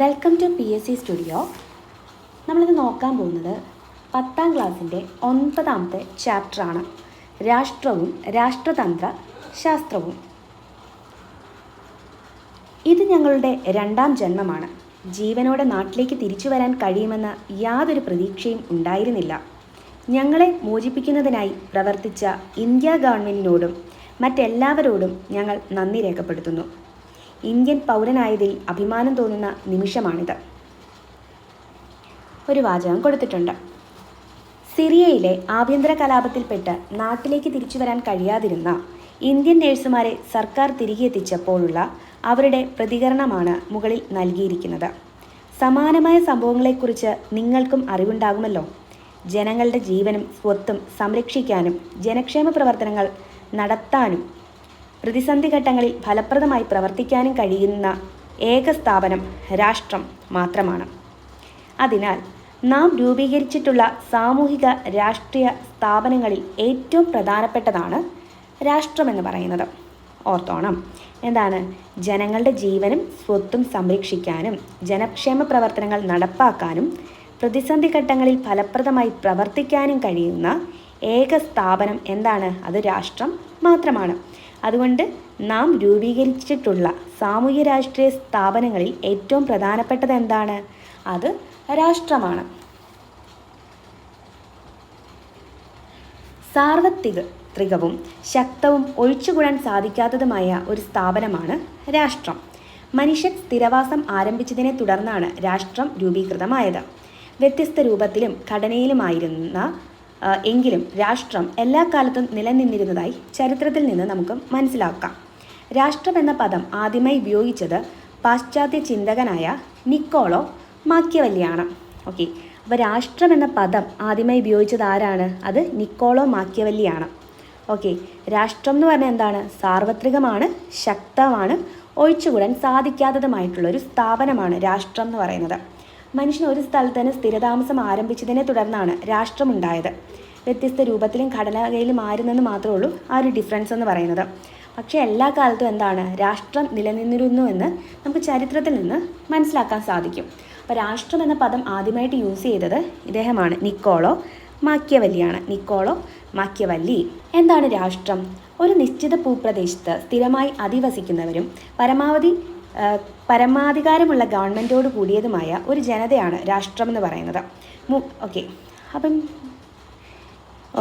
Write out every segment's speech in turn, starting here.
Welcome to PSC studio. നമ്മളിത് നോക്കാൻ പോകുന്നത് 10ാം ക്ലാസ്സിൻ്റെ 9ാമത്തെ ചാപ്റ്ററാണ്, രാഷ്ട്രവും രാഷ്ട്രതന്ത്ര ശാസ്ത്രവും. ഇത് ഞങ്ങളുടെ 2ാം ജന്മമാണ്. ജീവനോടെ നാട്ടിലേക്ക് തിരിച്ചു വരാൻ കഴിയുമെന്ന യാതൊരു പ്രതീക്ഷയും ഉണ്ടായിരുന്നില്ല. ഞങ്ങളെ മോചിപ്പിക്കുന്നതിനായി പ്രവർത്തിച്ച ഇന്ത്യ ഗവൺമെൻറ്റിനോടും മറ്റെല്ലാവരോടും ഞങ്ങൾ നന്ദി രേഖപ്പെടുത്തുന്നു. ഇന്ത്യൻ പൗരനായതിൽ അഭിമാനം തോന്നുന്ന നിമിഷമാണിത്. ഒരു വാചകം കൊടുത്തിട്ടുണ്ട്. സിറിയയിലെ ആഭ്യന്തര കലാപത്തിൽപ്പെട്ട് നാട്ടിലേക്ക് തിരിച്ചു വരാൻ കഴിയാതിരുന്ന ഇന്ത്യൻ നഴ്സുമാരെ സർക്കാർ തിരികെ എത്തിച്ചപ്പോഴുള്ള അവരുടെ പ്രതികരണമാണ് മുകളിൽ നൽകിയിരിക്കുന്നത്. സമാനമായ സംഭവങ്ങളെക്കുറിച്ച് നിങ്ങൾക്കും അറിവുണ്ടാകുമല്ലോ. ജനങ്ങളുടെ ജീവനും സ്വത്തും സംരക്ഷിക്കാനും ജനക്ഷേമ പ്രവർത്തനങ്ങൾ നടത്താനും പ്രതിസന്ധി ഘട്ടങ്ങളിൽ ഫലപ്രദമായി പ്രവർത്തിക്കാനും കഴിയുന്ന ഏക സ്ഥാപനം രാഷ്ട്രം മാത്രമാണ്. അതിനാൽ നാം രൂപീകരിച്ചിട്ടുള്ള സാമൂഹിക രാഷ്ട്രീയ സ്ഥാപനങ്ങളിൽ ഏറ്റവും പ്രധാനപ്പെട്ടതാണ് രാഷ്ട്രമെന്ന് പറയുന്നത്. ഓർത്തോണം, എന്താണ്? ജനങ്ങളുടെ ജീവനും സ്വത്തും സംരക്ഷിക്കാനും ജനക്ഷേമ പ്രവർത്തനങ്ങൾ നടപ്പാക്കാനും പ്രതിസന്ധി ഘട്ടങ്ങളിൽ ഫലപ്രദമായി പ്രവർത്തിക്കാനും കഴിയുന്ന ഏക സ്ഥാപനം എന്താണ്? അത് രാഷ്ട്രം മാത്രമാണ്. അതുകൊണ്ട് നാം രൂപീകരിച്ചിട്ടുള്ള സാമൂഹ്യ രാഷ്ട്രീയ സ്ഥാപനങ്ങളിൽ ഏറ്റവും പ്രധാനപ്പെട്ടത് എന്താണ്? അത് രാഷ്ട്രമാണ്. സാർവത്രികവും ശക്തവും ഒഴിച്ചുകൂടാൻ സാധിക്കാത്തതുമായ ഒരു സ്ഥാപനമാണ് രാഷ്ട്രം. മനുഷ്യൻ സ്ഥിരവാസം ആരംഭിച്ചതിനെ തുടർന്നാണ് രാഷ്ട്രം രൂപീകൃതമായത്. വ്യത്യസ്ത രൂപത്തിലും ഘടനയിലുമായിരുന്ന എങ്കിലും രാഷ്ട്രം എല്ലാ കാലത്തും നിലനിന്നിരുന്നതായി ചരിത്രത്തിൽ നിന്ന് നമുക്ക് മനസ്സിലാക്കാം. രാഷ്ട്രം എന്ന പദം ആദ്യമായി ഉപയോഗിച്ചത് പാശ്ചാത്യ ചിന്തകനായ നിക്കോളോ മാക്കിയവല്ലിയാണ്. ഓക്കെ, അപ്പോൾ രാഷ്ട്രം എന്ന പദം ആദ്യമായി ഉപയോഗിച്ചത് ആരാണ്? അത് നിക്കോളോ മാക്കിയവല്ലിയാണ്. ഓക്കെ, രാഷ്ട്രം എന്ന് പറഞ്ഞാൽ എന്താണ്? സാർവത്രികമാണ്, ശക്തമാണ്, ഒഴിച്ചുകൂടാൻ സാധിക്കാത്തതുമായിട്ടുള്ളൊരു സ്ഥാപനമാണ് രാഷ്ട്രം എന്ന് പറയുന്നത്. മനുഷ്യൻ ഒരു സ്ഥലത്ത് തന്നെ സ്ഥിരതാമസം ആരംഭിച്ചതിനെ തുടർന്നാണ് രാഷ്ട്രമുണ്ടായത്. വ്യത്യസ്ത രൂപത്തിലും ഘടനയിലും ആയിരുന്നെന്ന് മാത്രമേ ഉള്ളൂ ആ ഒരു ഡിഫറൻസ് എന്ന് പറയുന്നത്. പക്ഷേ എല്ലാ കാലത്തും എന്താണ്? രാഷ്ട്രം നിലനിന്നിരുന്നുവെന്ന് നമുക്ക് ചരിത്രത്തിൽ നിന്ന് മനസ്സിലാക്കാൻ സാധിക്കും. അപ്പോൾ രാഷ്ട്രം എന്ന പദം ആദ്യമായിട്ട് യൂസ് ചെയ്തത് ഇദ്ദേഹമാണ്, നിക്കോളോ മാക്കിയവല്ലിയാണ്. നിക്കോളോ മാക്കിയവല്ലി. എന്താണ് രാഷ്ട്രം? ഒരു നിശ്ചിത ഭൂപ്രദേശത്ത് സ്ഥിരമായി അധിവസിക്കുന്നവരും പരമാധികാരമുള്ള ഗവൺമെൻറ്റോട് കൂടിയതുമായ ഒരു ജനതയാണ് രാഷ്ട്രം എന്ന് പറയുന്നത്.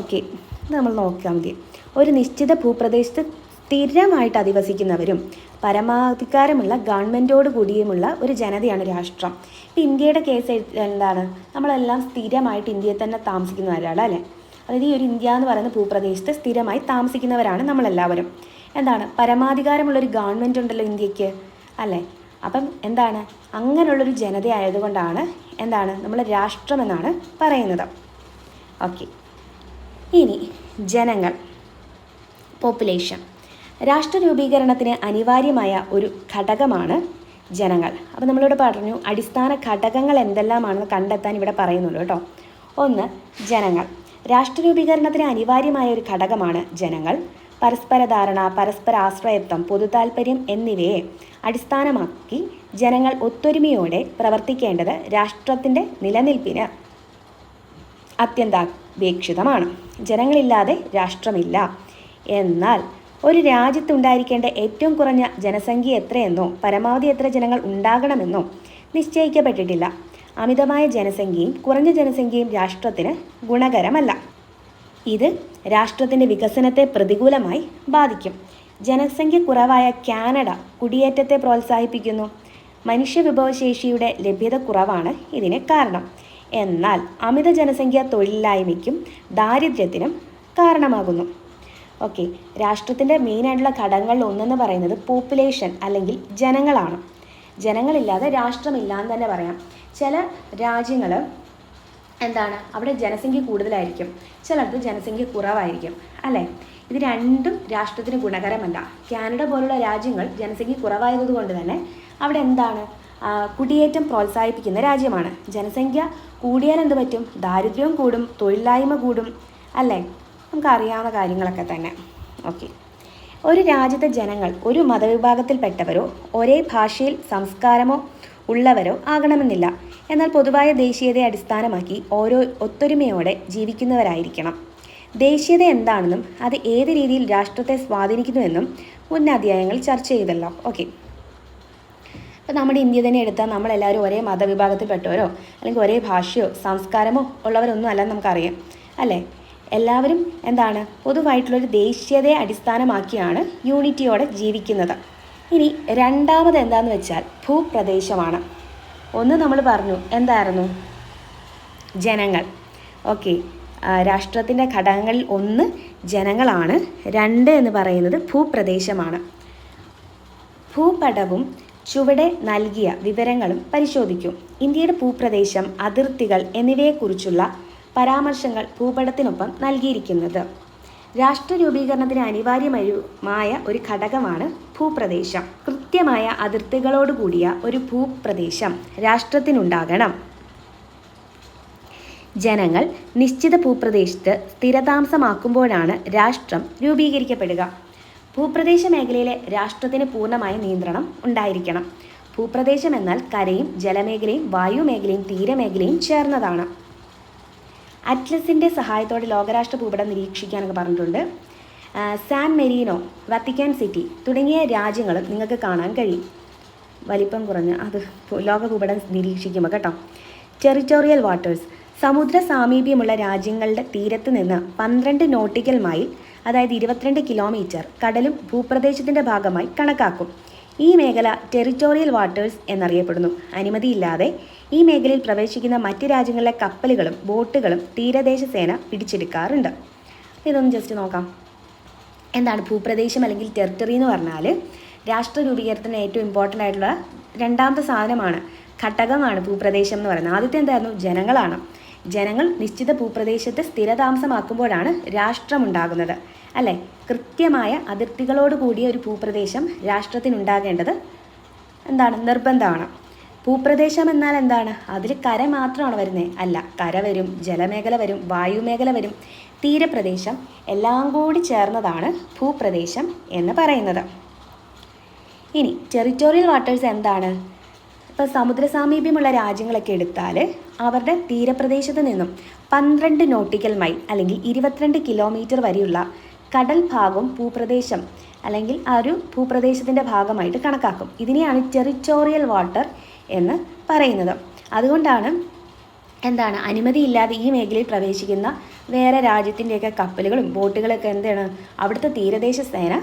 ഇത് നമ്മൾ നോക്കിയാൽ മതി. ഒരു നിശ്ചിത ഭൂപ്രദേശത്ത് സ്ഥിരമായിട്ട് അധിവസിക്കുന്നവരും പരമാധികാരമുള്ള ഗവൺമെൻറ്റോട് കൂടിയുമുള്ള ഒരു ജനതയാണ് രാഷ്ട്രം. ഇപ്പോൾ ഇന്ത്യയുടെ കേസ് എന്താണ്? നമ്മളെല്ലാം സ്ഥിരമായിട്ട് ഇന്ത്യയിൽ തന്നെ താമസിക്കുന്നവരാണ് അല്ലേ? അതായത് ഈ ഒരു ഇന്ത്യ എന്ന് പറയുന്ന ഭൂപ്രദേശത്ത് സ്ഥിരമായി താമസിക്കുന്നവരാണ് നമ്മളെല്ലാവരും. എന്താണ്? പരമാധികാരമുള്ളൊരു ഗവൺമെൻറ് ഉണ്ടല്ലോ ഇന്ത്യക്ക് അല്ലേ? അപ്പം എന്താണ്? അങ്ങനെയുള്ളൊരു ജനത ആയതുകൊണ്ടാണ് എന്താണ് നമ്മൾ രാഷ്ട്രമെന്നാണ് പറയുന്നത്. ഓക്കെ, ഇനി ജനങ്ങൾ, പോപ്പുലേഷൻ. രാഷ്ട്ര രൂപീകരണത്തിന് അനിവാര്യമായ ഒരു ഘടകമാണ് ജനങ്ങൾ. അപ്പോൾ നമ്മളിവിടെ പറഞ്ഞു അടിസ്ഥാന ഘടകങ്ങൾ എന്തെല്ലാമാണെന്ന് കണ്ടെത്താൻ ഇവിടെ പറയുന്നുള്ളൂ കേട്ടോ. ഒന്ന്, ജനങ്ങൾ. രാഷ്ട്ര രൂപീകരണത്തിന് അനിവാര്യമായ ഒരു ഘടകമാണ് ജനങ്ങൾ. പരസ്പര ധാരണ, പരസ്പര ആശ്രയത്വം, പൊതുതാൽപര്യം എന്നിവയെ അടിസ്ഥാനമാക്കി ജനങ്ങൾ ഒത്തൊരുമയോടെ പ്രവർത്തിക്കേണ്ടത് രാഷ്ട്രത്തിൻ്റെ നിലനിൽപ്പിന് അത്യന്താപേക്ഷിതമാണ്. ജനങ്ങളില്ലാതെ രാഷ്ട്രമില്ല. എന്നാൽ ഒരു രാജ്യത്തുണ്ടായിരിക്കേണ്ട ഏറ്റവും കുറഞ്ഞ ജനസംഖ്യ എത്രയെന്നോ പരമാവധി എത്ര ജനങ്ങൾ ഉണ്ടാകണമെന്നോ നിശ്ചയിക്കപ്പെട്ടിട്ടില്ല. അമിതമായ ജനസംഖ്യയും കുറഞ്ഞ ജനസംഖ്യയും രാഷ്ട്രത്തിന് ഗുണകരമല്ല. ഇത് രാഷ്ട്രത്തിൻ്റെ വികസനത്തെ പ്രതികൂലമായി ബാധിക്കും. ജനസംഖ്യ കുറവായ കാനഡ കുടിയേറ്റത്തെ പ്രോത്സാഹിപ്പിക്കുന്നു. മനുഷ്യവിഭവശേഷിയുടെ ലഭ്യത കുറവാണ് ഇതിന് കാരണം. എന്നാൽ അമിത ജനസംഖ്യ തൊഴിലില്ലായ്മയ്ക്കും ദാരിദ്ര്യത്തിനും കാരണമാകുന്നു. ഓക്കെ, രാഷ്ട്രത്തിൻ്റെ മെയിനായിട്ടുള്ള ഘടകങ്ങളിൽ ഒന്നെന്ന് പറയുന്നത് പോപ്പുലേഷൻ അല്ലെങ്കിൽ ജനങ്ങളാണ്. ജനങ്ങളില്ലാതെ രാഷ്ട്രമില്ല എന്ന് തന്നെ പറയാം. ചില രാജ്യങ്ങൾ എന്താണ്? അവിടെ ജനസംഖ്യ കൂടുതലായിരിക്കും, ചിലടത്ത് ജനസംഖ്യ കുറവായിരിക്കും അല്ലേ? ഇത് രണ്ടും രാഷ്ട്രത്തിന് ഗുണകരമല്ല. കാനഡ പോലുള്ള രാജ്യങ്ങൾ ജനസംഖ്യ കുറവായതുകൊണ്ട് തന്നെ അവിടെ എന്താണ്? കുടിയേറ്റം പ്രോത്സാഹിപ്പിക്കുന്ന രാജ്യമാണ്. ജനസംഖ്യ കൂടിയാൽ എന്ത് പറ്റും? ദാരിദ്ര്യവും കൂടും, തൊഴിലില്ലായ്മ കൂടും അല്ലേ? നമുക്കറിയാവുന്ന കാര്യങ്ങളൊക്കെ തന്നെ. ഓക്കെ, ഒരു രാജ്യത്തെ ജനങ്ങൾ ഒരു മതവിഭാഗത്തിൽപ്പെട്ടവരോ ഒരേ ഭാഷയിൽ സംസ്കാരമോ ഉള്ളവരോ ആകണമെന്നില്ല. എന്നാൽ പൊതുവായ ദേശീയതയെ അടിസ്ഥാനമാക്കി ഓരോ ഒത്തൊരുമയോടെ ജീവിക്കുന്നവരായിരിക്കണം. ദേശീയത എന്താണെന്നും അത് ഏത് രീതിയിൽ രാഷ്ട്രത്തെ സ്വാധീനിക്കുന്നുവെന്നും മുൻ അധ്യായങ്ങളിൽ ചർച്ച ചെയ്തല്ലോ. ഓക്കെ, അപ്പോൾ നമ്മുടെ ഇന്ത്യ തന്നെ എടുത്താൽ നമ്മളെല്ലാവരും ഒരേ മതവിഭാഗത്തിൽപ്പെട്ടവരോ അല്ലെങ്കിൽ ഒരേ ഭാഷയോ സംസ്കാരമോ ഉള്ളവരൊന്നും അല്ലെന്ന് നമുക്കറിയാം അല്ലേ. എല്ലാവരും എന്താണ് പൊതുവായിട്ടുള്ളൊരു ദേശീയതയെ അടിസ്ഥാനമാക്കിയാണ് യൂണിറ്റിയോടെ ജീവിക്കുന്നത്. ഇനി രണ്ടാമത് എന്താണെന്ന് വെച്ചാൽ ഭൂപ്രദേശമാണ്. ഒന്ന് നമ്മൾ പറഞ്ഞു എന്തായിരുന്നു, ജനങ്ങൾ. ഓക്കെ, രാഷ്ട്രത്തിൻ്റെ ഘടകങ്ങളിൽ ഒന്ന് ജനങ്ങളാണ്. രണ്ട് എന്ന് പറയുന്നത് ഭൂപ്രദേശമാണ്. ഭൂപടവും ചുവടെ നൽകിയ വിവരങ്ങളും പരിശോധിക്കും. ഇന്ത്യയുടെ ഭൂപ്രദേശം, അതിർത്തികൾ എന്നിവയെക്കുറിച്ചുള്ള പരാമർശങ്ങൾ ഭൂപടത്തിനൊപ്പം നൽകിയിരിക്കുന്നത്. രാഷ്ട്ര രൂപീകരണത്തിന് അനിവാര്യമായ ഒരു ഘടകമാണ് ഭൂപ്രദേശം. കൃത്യമായ അതിർത്തികളോടുകൂടിയ ഒരു ഭൂപ്രദേശം രാഷ്ട്രത്തിനുണ്ടാകണം. ജനങ്ങൾ നിശ്ചിത ഭൂപ്രദേശത്ത് സ്ഥിരതാമസമാക്കുമ്പോഴാണ് രാഷ്ട്രം രൂപീകരിക്കപ്പെടുക. ഭൂപ്രദേശ മേഖലയിലെ രാഷ്ട്രത്തിന് പൂർണ്ണമായ നിയന്ത്രണം ഉണ്ടായിരിക്കണം. ഭൂപ്രദേശം എന്നാൽ കരയും ജലമേഖലയും വായുമേഖലയും തീരമേഖലയും ചേർന്നതാണ്. അറ്റ്ലസിൻ്റെ സഹായത്തോടെ ലോകരാഷ്ട്ര ഭൂപടം നിരീക്ഷിക്കാനൊക്കെ പറഞ്ഞിട്ടുണ്ട്. സാൻ മെരീനോ, വത്തിക്കാൻ സിറ്റി തുടങ്ങിയ രാജ്യങ്ങളും നിങ്ങൾക്ക് കാണാൻ കഴിയും. വലിപ്പം കുറഞ്ഞ അത് ലോക ഭൂപടം നിരീക്ഷിക്കുമ്പോൾ കേട്ടോ. ടെറിറ്റോറിയൽ വാട്ടേഴ്സ്, സമുദ്ര സാമീപ്യമുള്ള രാജ്യങ്ങളുടെ തീരത്ത് നിന്ന് 12 നോട്ടിക്കൽ മൈൽ, അതായത് 22 കിലോമീറ്റർ കടലും ഭൂപ്രദേശത്തിൻ്റെ ഭാഗമായി കണക്കാക്കും. ഈ മേഖല ടെറിറ്റോറിയൽ വാട്ടേഴ്സ് എന്നറിയപ്പെടുന്നു. അനുമതിയില്ലാതെ ഈ മേഖലയിൽ പ്രവേശിക്കുന്ന മറ്റ് രാജ്യങ്ങളിലെ കപ്പലുകളും ബോട്ടുകളും തീരദേശ സേന പിടിച്ചെടുക്കാറുണ്ട്. ഇതൊന്ന് ജസ്റ്റ് നോക്കാം. എന്താണ് ഭൂപ്രദേശം അല്ലെങ്കിൽ ടെറിട്ടറി എന്ന് പറഞ്ഞാൽ രാഷ്ട്ര രൂപീകരണത്തിന് ഏറ്റവും ഇമ്പോർട്ടൻ്റ് ആയിട്ടുള്ള രണ്ടാമത്തെ സാധനമാണ്, ഘടകമാണ് ഭൂപ്രദേശം എന്ന് പറയുന്നത്. ആദ്യത്തെ എന്തായിരുന്നു, ജനങ്ങളാണ്. ജനങ്ങൾ നിശ്ചിത ഭൂപ്രദേശത്ത് സ്ഥിരതാമസമാക്കുമ്പോഴാണ് രാഷ്ട്രമുണ്ടാകുന്നത് അല്ലേ. കൃത്യമായ അതിർത്തികളോട് കൂടിയ ഒരു ഭൂപ്രദേശം രാഷ്ട്രത്തിനുണ്ടാകേണ്ടത് എന്താണ്, നിർബന്ധമാണ്. ഭൂപ്രദേശം എന്നാൽ എന്താണ്, അതിൽ കര മാത്രമാണ് വരുന്നത് അല്ല, കര വരും, ജലമേഖല വരും, വായുമേഖല വരും, തീരപ്രദേശം എല്ലാം കൂടി ചേർന്നതാണ് ഭൂപ്രദേശം എന്ന് പറയുന്നത്. ഇനി ടെറിറ്റോറിയൽ വാട്ടേഴ്സ് എന്താണ്, ഇപ്പോൾ സമുദ്ര സാമീപ്യമുള്ള രാജ്യങ്ങളൊക്കെ എടുത്താൽ അവരുടെ തീരപ്രദേശത്ത് നിന്നും 12 നോട്ടിക്കൽ മൈൽ അല്ലെങ്കിൽ 22 കിലോമീറ്റർ വരെയുള്ള കടൽ ഭാഗം ഭൂപ്രദേശം അല്ലെങ്കിൽ ആ ഒരു ഭൂപ്രദേശത്തിൻ്റെ ഭാഗമായിട്ട് കണക്കാക്കും. ഇതിനെയാണ് ടെറിറ്റോറിയൽ വാട്ടർ എന്ന് പറയുന്നത്. അതുകൊണ്ടാണ് എന്താണ് അനുമതിയില്ലാതെ ഈ മേഖലയിൽ പ്രവേശിക്കുന്ന വേറെ രാജ്യത്തിൻ്റെയൊക്കെ കപ്പലുകളും ബോട്ടുകളൊക്കെ എന്താണ് അവിടുത്തെ തീരദേശ സേന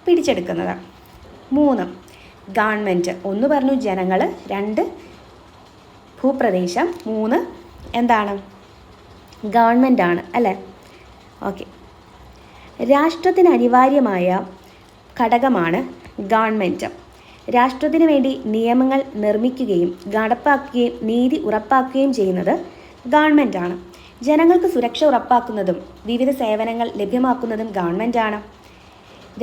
പിടിച്ചെടുക്കുന്നത്. 3 ഗവൺമെൻറ്. ഒന്ന് പറഞ്ഞു ജനങ്ങൾ, 2 ഭൂപ്രദേശം, 3 എന്താണ് ഗവൺമെൻറ് ആണ് അല്ലേ. ഓക്കെ, രാഷ്ട്രത്തിന് അനിവാര്യമായ ഘടകമാണ് ഗവൺമെൻറ്. രാഷ്ട്രത്തിന് വേണ്ടി നിയമങ്ങൾ നിർമ്മിക്കുകയും നടപ്പാക്കുകയും നീതി ഉറപ്പാക്കുകയും ചെയ്യുന്നത് ഗവൺമെൻറ്റാണ്. ജനങ്ങൾക്ക് സുരക്ഷ ഉറപ്പാക്കുന്നതും വിവിധ സേവനങ്ങൾ ലഭ്യമാക്കുന്നതും ഗവൺമെൻറ്റാണ്.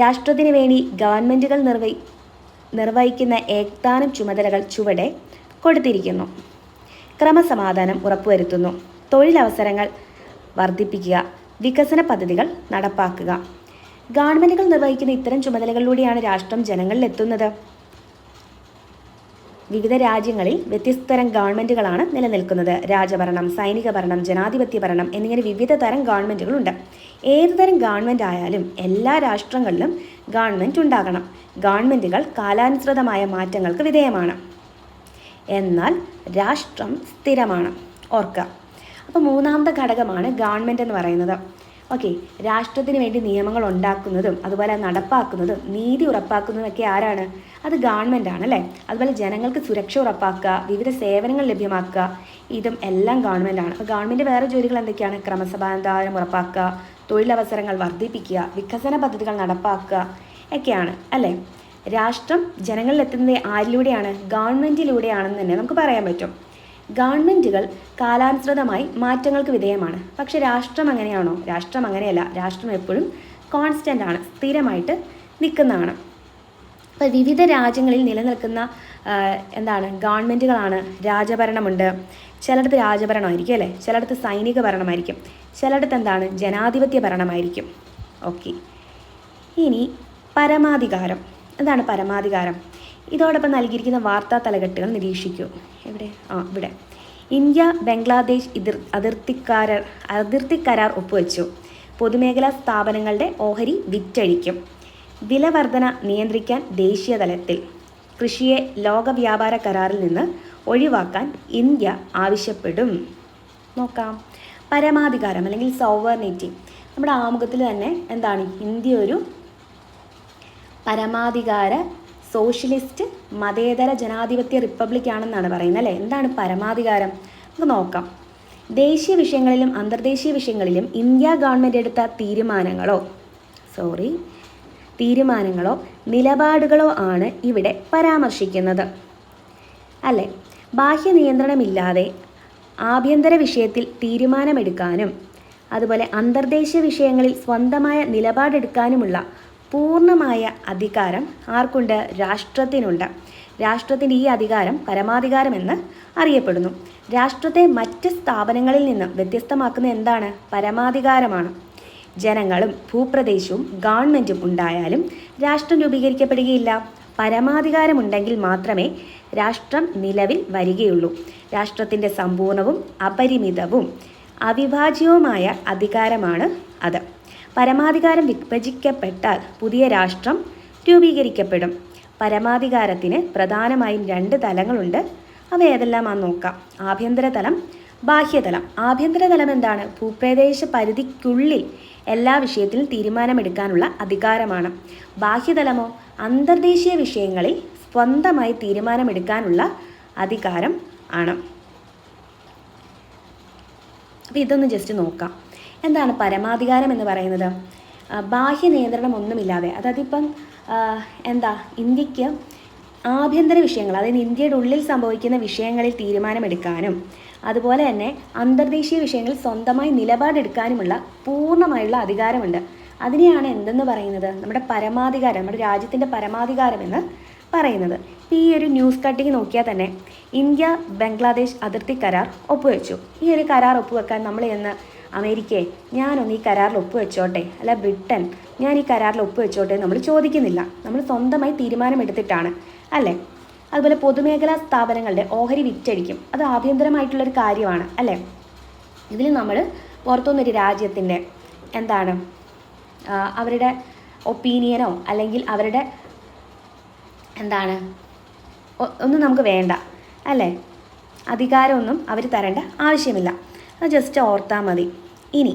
രാഷ്ട്രത്തിന് വേണ്ടി ഗവൺമെൻറ്റുകൾ നിർവഹിക്കുന്ന ഏതാനും ചുമതലകൾ ചുവടെ കൊടുത്തിരിക്കുന്നു. ക്രമസമാധാനം ഉറപ്പുവരുത്തുന്നു, തൊഴിലവസരങ്ങൾ വർദ്ധിപ്പിക്കുക, വികസന പദ്ധതികൾ നടപ്പാക്കുക. ഗവൺമെൻറ്റുകൾ നിർവഹിക്കുന്ന ഇത്തരം ചുമതലകളിലൂടെയാണ് രാഷ്ട്രം ജനങ്ങളിലെത്തുന്നത്. വിവിധ രാജ്യങ്ങളിൽ വ്യത്യസ്ത തരം ഗവൺമെൻറ്റുകളാണ് നിലനിൽക്കുന്നത്. രാജഭരണം, സൈനിക ഭരണം, ജനാധിപത്യ ഭരണം എന്നിങ്ങനെ വിവിധ തരം ഗവൺമെൻറ്റുകളുണ്ട്. ഏതു തരം ഗവൺമെൻറ് ആയാലും എല്ലാ രാഷ്ട്രങ്ങളിലും ഗവൺമെൻറ് ഉണ്ടാകണം. ഗവൺമെൻറ്റുകൾ കാലാനുസൃതമായ മാറ്റങ്ങൾക്ക് വിധേയമാണ്, എന്നാൽ രാഷ്ട്രം സ്ഥിരമാണ്. ഓർക്കുക. അപ്പോൾ 3ാമത്തെ ഘടകമാണ് ഗവൺമെൻറ് എന്ന് പറയുന്നത്. ഓക്കെ, രാഷ്ട്രത്തിന് വേണ്ടി നിയമങ്ങൾ ഉണ്ടാക്കുന്നതും അതുപോലെ നടപ്പാക്കുന്നതും നീതി ഉറപ്പാക്കുന്നതൊക്കെ ആരാണ്, അത് ഗവൺമെൻറ് ആണ് അല്ലേ. അതുപോലെ ജനങ്ങൾക്ക് സുരക്ഷ ഉറപ്പാക്കുക, വിവിധ സേവനങ്ങൾ ലഭ്യമാക്കുക, ഇതും എല്ലാം ഗവൺമെൻറ് ആണ്. അപ്പോൾ ഗവൺമെൻറ് വേറെ ജോലികൾ എന്തൊക്കെയാണ്, ക്രമസമാധാനം ഉറപ്പാക്കുക, തൊഴിലവസരങ്ങൾ വർദ്ധിപ്പിക്കുക, വികസന പദ്ധതികൾ നടപ്പാക്കുക ഒക്കെയാണ് അല്ലേ. രാഷ്ട്രം ജനങ്ങളിലെത്തുന്നത് ആരിലൂടെയാണ്, ഗവൺമെൻറ്റിലൂടെയാണെന്ന് തന്നെ നമുക്ക് പറയാൻ പറ്റും. ഗവൺമെൻറ്റുകൾ കാലാനുസൃതമായി മാറ്റങ്ങൾക്ക് വിധേയമാണ്. പക്ഷേ രാഷ്ട്രം അങ്ങനെയാണോ, രാഷ്ട്രം അങ്ങനെയല്ല. രാഷ്ട്രം എപ്പോഴും കോൺസ്റ്റൻ്റ് ആണ്, സ്ഥിരമായിട്ട് നിൽക്കുന്നതാണ്. അപ്പോൾ വിവിധ രാജ്യങ്ങളിൽ നിലനിൽക്കുന്ന എന്താണ് ഗവൺമെൻറ്റുകളാണ്. രാജഭരണമുണ്ട്, ചിലയിടത്ത് രാജഭരണമായിരിക്കും അല്ലേ, ചിലയിടത്ത് സൈനിക ഭരണമായിരിക്കും, ചിലയിടത്ത് എന്താണ് ജനാധിപത്യ ഭരണമായിരിക്കും. ഓക്കെ, ഇനി പരമാധികാരം. എന്താണ് പരമാധികാരം? ഇതോടൊപ്പം നൽകിയിരിക്കുന്ന വാർത്താ തലക്കെട്ടുകൾ നിരീക്ഷിക്കൂ. എവിടെ? ഇവിടെ. ഇന്ത്യ ബംഗ്ലാദേശ് അതിർത്തി കരാർ ഒപ്പുവെച്ചു. പൊതുമേഖലാ സ്ഥാപനങ്ങളുടെ ഓഹരി വിറ്റഴിക്കും. വില വർധന നിയന്ത്രിക്കാൻ ദേശീയ തലത്തിൽ. കൃഷിയെ ലോക വ്യാപാര കരാറിൽ നിന്ന് ഒഴിവാക്കാൻ ഇന്ത്യ ആവശ്യപ്പെടും. നോക്കാം. പരമാധികാരം അല്ലെങ്കിൽ സോവർണിറ്റി. നമ്മുടെ ആമുഖത്തിൽ തന്നെ എന്താണ്? ഇന്ത്യ ഒരു പരമാധികാര സോഷ്യലിസ്റ്റ് മതേതര ജനാധിപത്യ റിപ്പബ്ലിക് ആണെന്നാണ് പറയുന്നത് അല്ലേ? എന്താണ് പരമാധികാരം? നമുക്ക് നോക്കാം. ദേശീയ വിഷയങ്ങളിലും അന്തർദേശീയ വിഷയങ്ങളിലും ഇന്ത്യ ഗവൺമെൻറ് എടുത്ത തീരുമാനങ്ങളോ നിലപാടുകളോ ആണ് ഇവിടെ പരാമർശിക്കുന്നത് അല്ലേ? ബാഹ്യ നിയന്ത്രണമില്ലാതെ ആഭ്യന്തര വിഷയത്തിൽ തീരുമാനമെടുക്കാനും അതുപോലെ അന്തർദേശീയ വിഷയങ്ങളിൽ സ്വന്തമായ നിലപാടെടുക്കാനുമുള്ള പൂർണ്ണമായ അധികാരം ആർക്കുണ്ട്? രാഷ്ട്രത്തിനുണ്ട്. രാഷ്ട്രത്തിൻ്റെ ഈ അധികാരം പരമാധികാരമെന്ന് അറിയപ്പെടുന്നു. രാഷ്ട്രത്തെ മറ്റ് സ്ഥാപനങ്ങളിൽ നിന്ന് വ്യത്യസ്തമാക്കുന്ന എന്താണ്? പരമാധികാരമാണ്. ജനങ്ങളും ഭൂപ്രദേശവും ഗവൺമെൻറ്റും ഉണ്ടായാലും രാഷ്ട്രം രൂപീകരിക്കപ്പെടുകയില്ല. പരമാധികാരമുണ്ടെങ്കിൽ മാത്രമേ രാഷ്ട്രം നിലവിൽ വരികയുള്ളൂ. രാഷ്ട്രത്തിൻ്റെ സമ്പൂർണവും അപരിമിതവും അവിഭാജ്യവുമായ അധികാരമാണ് അത്. പരമാധികാരം വിഭജിക്കപ്പെട്ടാൽ പുതിയ രാഷ്ട്രം രൂപീകരിക്കപ്പെടും. പരമാധികാരത്തിന് പ്രധാനമായും 2 തലങ്ങളുണ്ട്. അവ ഏതെല്ലാമാണെന്ന് നോക്കാം. ആഭ്യന്തരതലം, ബാഹ്യതലം. ആഭ്യന്തരതലം എന്താണ്? ഭൂപ്രദേശ പരിധിക്കുള്ളിൽ എല്ലാ വിഷയത്തിലും തീരുമാനമെടുക്കാനുള്ള അധികാരമാണ്. ബാഹ്യതലമോ? അന്തർദേശീയ വിഷയങ്ങളിൽ സ്വന്തമായി തീരുമാനമെടുക്കാനുള്ള അധികാരം ആണ്. അപ്പോൾ ഇതൊന്ന് ജസ്റ്റ് നോക്കാം. എന്താണ് പരമാധികാരം എന്ന് പറയുന്നത്? ബാഹ്യ നിയന്ത്രണം ഒന്നുമില്ലാതെ, അതായത് ഇപ്പം ഇന്ത്യക്ക് ആഭ്യന്തര വിഷയങ്ങൾ, അതായത് ഇന്ത്യയുടെ ഉള്ളിൽ സംഭവിക്കുന്ന വിഷയങ്ങളിൽ തീരുമാനമെടുക്കാനും അതുപോലെ തന്നെ അന്തർദേശീയ വിഷയങ്ങളിൽ സ്വന്തമായി നിലപാടെടുക്കാനുമുള്ള പൂർണ്ണമായുള്ള അധികാരമുണ്ട്. അതിനെയാണ് എന്തെന്ന് പറയുന്നത്? നമ്മുടെ പരമാധികാരം, നമ്മുടെ രാജ്യത്തിൻ്റെ പരമാധികാരം എന്ന് പറയുന്നത്. ഈ ഒരു ന്യൂസ് കട്ടിങ് നോക്കിയാൽ തന്നെ ഇന്ത്യ ബംഗ്ലാദേശ് അതിർത്തി കരാർ ഒപ്പുവെച്ചു. ഈ ഒരു കരാർ ഒപ്പുവെക്കാൻ നമ്മൾ എന്ന് അമേരിക്കയെ ഞാനൊന്ന് ഈ കരാറിൽ ഒപ്പുവെച്ചോട്ടെ, അല്ല ബ്രിട്ടൻ ഞാൻ ഈ കരാറിൽ ഒപ്പുവെച്ചോട്ടെ നമ്മൾ ചോദിക്കുന്നില്ല. നമ്മൾ സ്വന്തമായി തീരുമാനമെടുത്തിട്ടാണ് അല്ലേ? അതുപോലെ പൊതുമേഖലാ സ്ഥാപനങ്ങളുടെ ഓഹരി വിറ്റഴിക്കും. അത് ആഭ്യന്തരമായിട്ടുള്ളൊരു കാര്യമാണ് അല്ലേ? ഇതിൽ നമ്മൾ പുറത്തുനിന്നൊരു രാജ്യത്തിൻ്റെ അവരുടെ ഒപ്പീനിയനോ അല്ലെങ്കിൽ അവരുടെ ഒന്നും നമുക്ക് വേണ്ട അല്ലേ? അധികാരമൊന്നും അവർ തരേണ്ട ആവശ്യമില്ല. അത് ജസ്റ്റ് ഓർത്താൽ മതി. ഇനി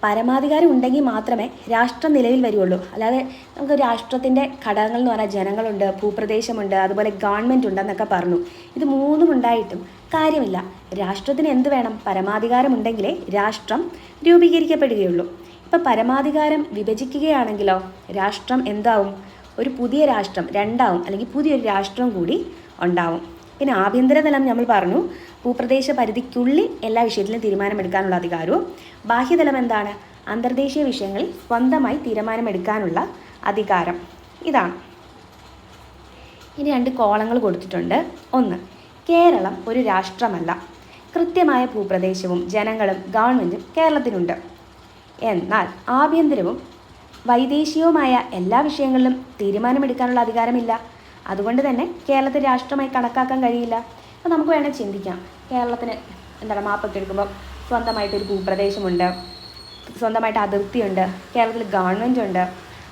പരമാധികാരം ഉണ്ടെങ്കിൽ മാത്രമേ രാഷ്ട്രം നിലവിൽ വരുള്ളൂ. അല്ലാതെ നമുക്ക് രാഷ്ട്രത്തിൻ്റെ ഘടകങ്ങൾ എന്ന് പറഞ്ഞാൽ ജനങ്ങളുണ്ട്, ഭൂപ്രദേശമുണ്ട്, അതുപോലെ ഗവൺമെൻറ് ഉണ്ടെന്നൊക്കെ പറഞ്ഞു. ഇത് 3 ഉണ്ടായിട്ടും കാര്യമില്ല. രാഷ്ട്രത്തിന് എന്ത് വേണം? പരമാധികാരം ഉണ്ടെങ്കിലേ രാഷ്ട്രം രൂപീകരിക്കപ്പെടുകയുള്ളൂ. ഇപ്പം പരമാധികാരം വിഭജിക്കുകയാണെങ്കിലോ രാഷ്ട്രം എന്താവും? ഒരു പുതിയ രാഷ്ട്രം 2ആവും, അല്ലെങ്കിൽ പുതിയൊരു രാഷ്ട്രം കൂടി ഉണ്ടാവും. പിന്നെ ആഭ്യന്തരതലം നമ്മൾ പറഞ്ഞു, ഭൂപ്രദേശ പരിധിക്കുള്ളിൽ എല്ലാ വിഷയത്തിലും തീരുമാനമെടുക്കാനുള്ള അധികാരവും. ബാഹ്യതലം എന്താണ്? അന്തർദേശീയ വിഷയങ്ങളിൽ സ്വന്തമായി തീരുമാനമെടുക്കാനുള്ള അധികാരം. ഇതാണ്. ഇനി 2 കോളങ്ങൾ കൊടുത്തിട്ടുണ്ട്. 1, കേരളം ഒരു രാഷ്ട്രമല്ല. കൃത്യമായ ഭൂപ്രദേശവും ജനങ്ങളും ഗവൺമെൻറ്റും കേരളത്തിനുണ്ട്. എന്നാൽ ആഭ്യന്തരവും വൈദേശികവുമായ എല്ലാ വിഷയങ്ങളിലും തീരുമാനമെടുക്കാനുള്ള അധികാരമില്ല. അതുകൊണ്ട് തന്നെ കേരളത്തെ രാഷ്ട്രമായി കണക്കാക്കാൻ കഴിയില്ല. അപ്പോൾ നമുക്ക് വേണേൽ ചിന്തിക്കാം, കേരളത്തിന് മാപ്പൊക്കെ എടുക്കുമ്പോൾ സ്വന്തമായിട്ടൊരു ഭൂപ്രദേശമുണ്ട്, സ്വന്തമായിട്ട് അതിർത്തിയുണ്ട്, കേരളത്തിൽ ഗവൺമെൻറ് ഉണ്ട്,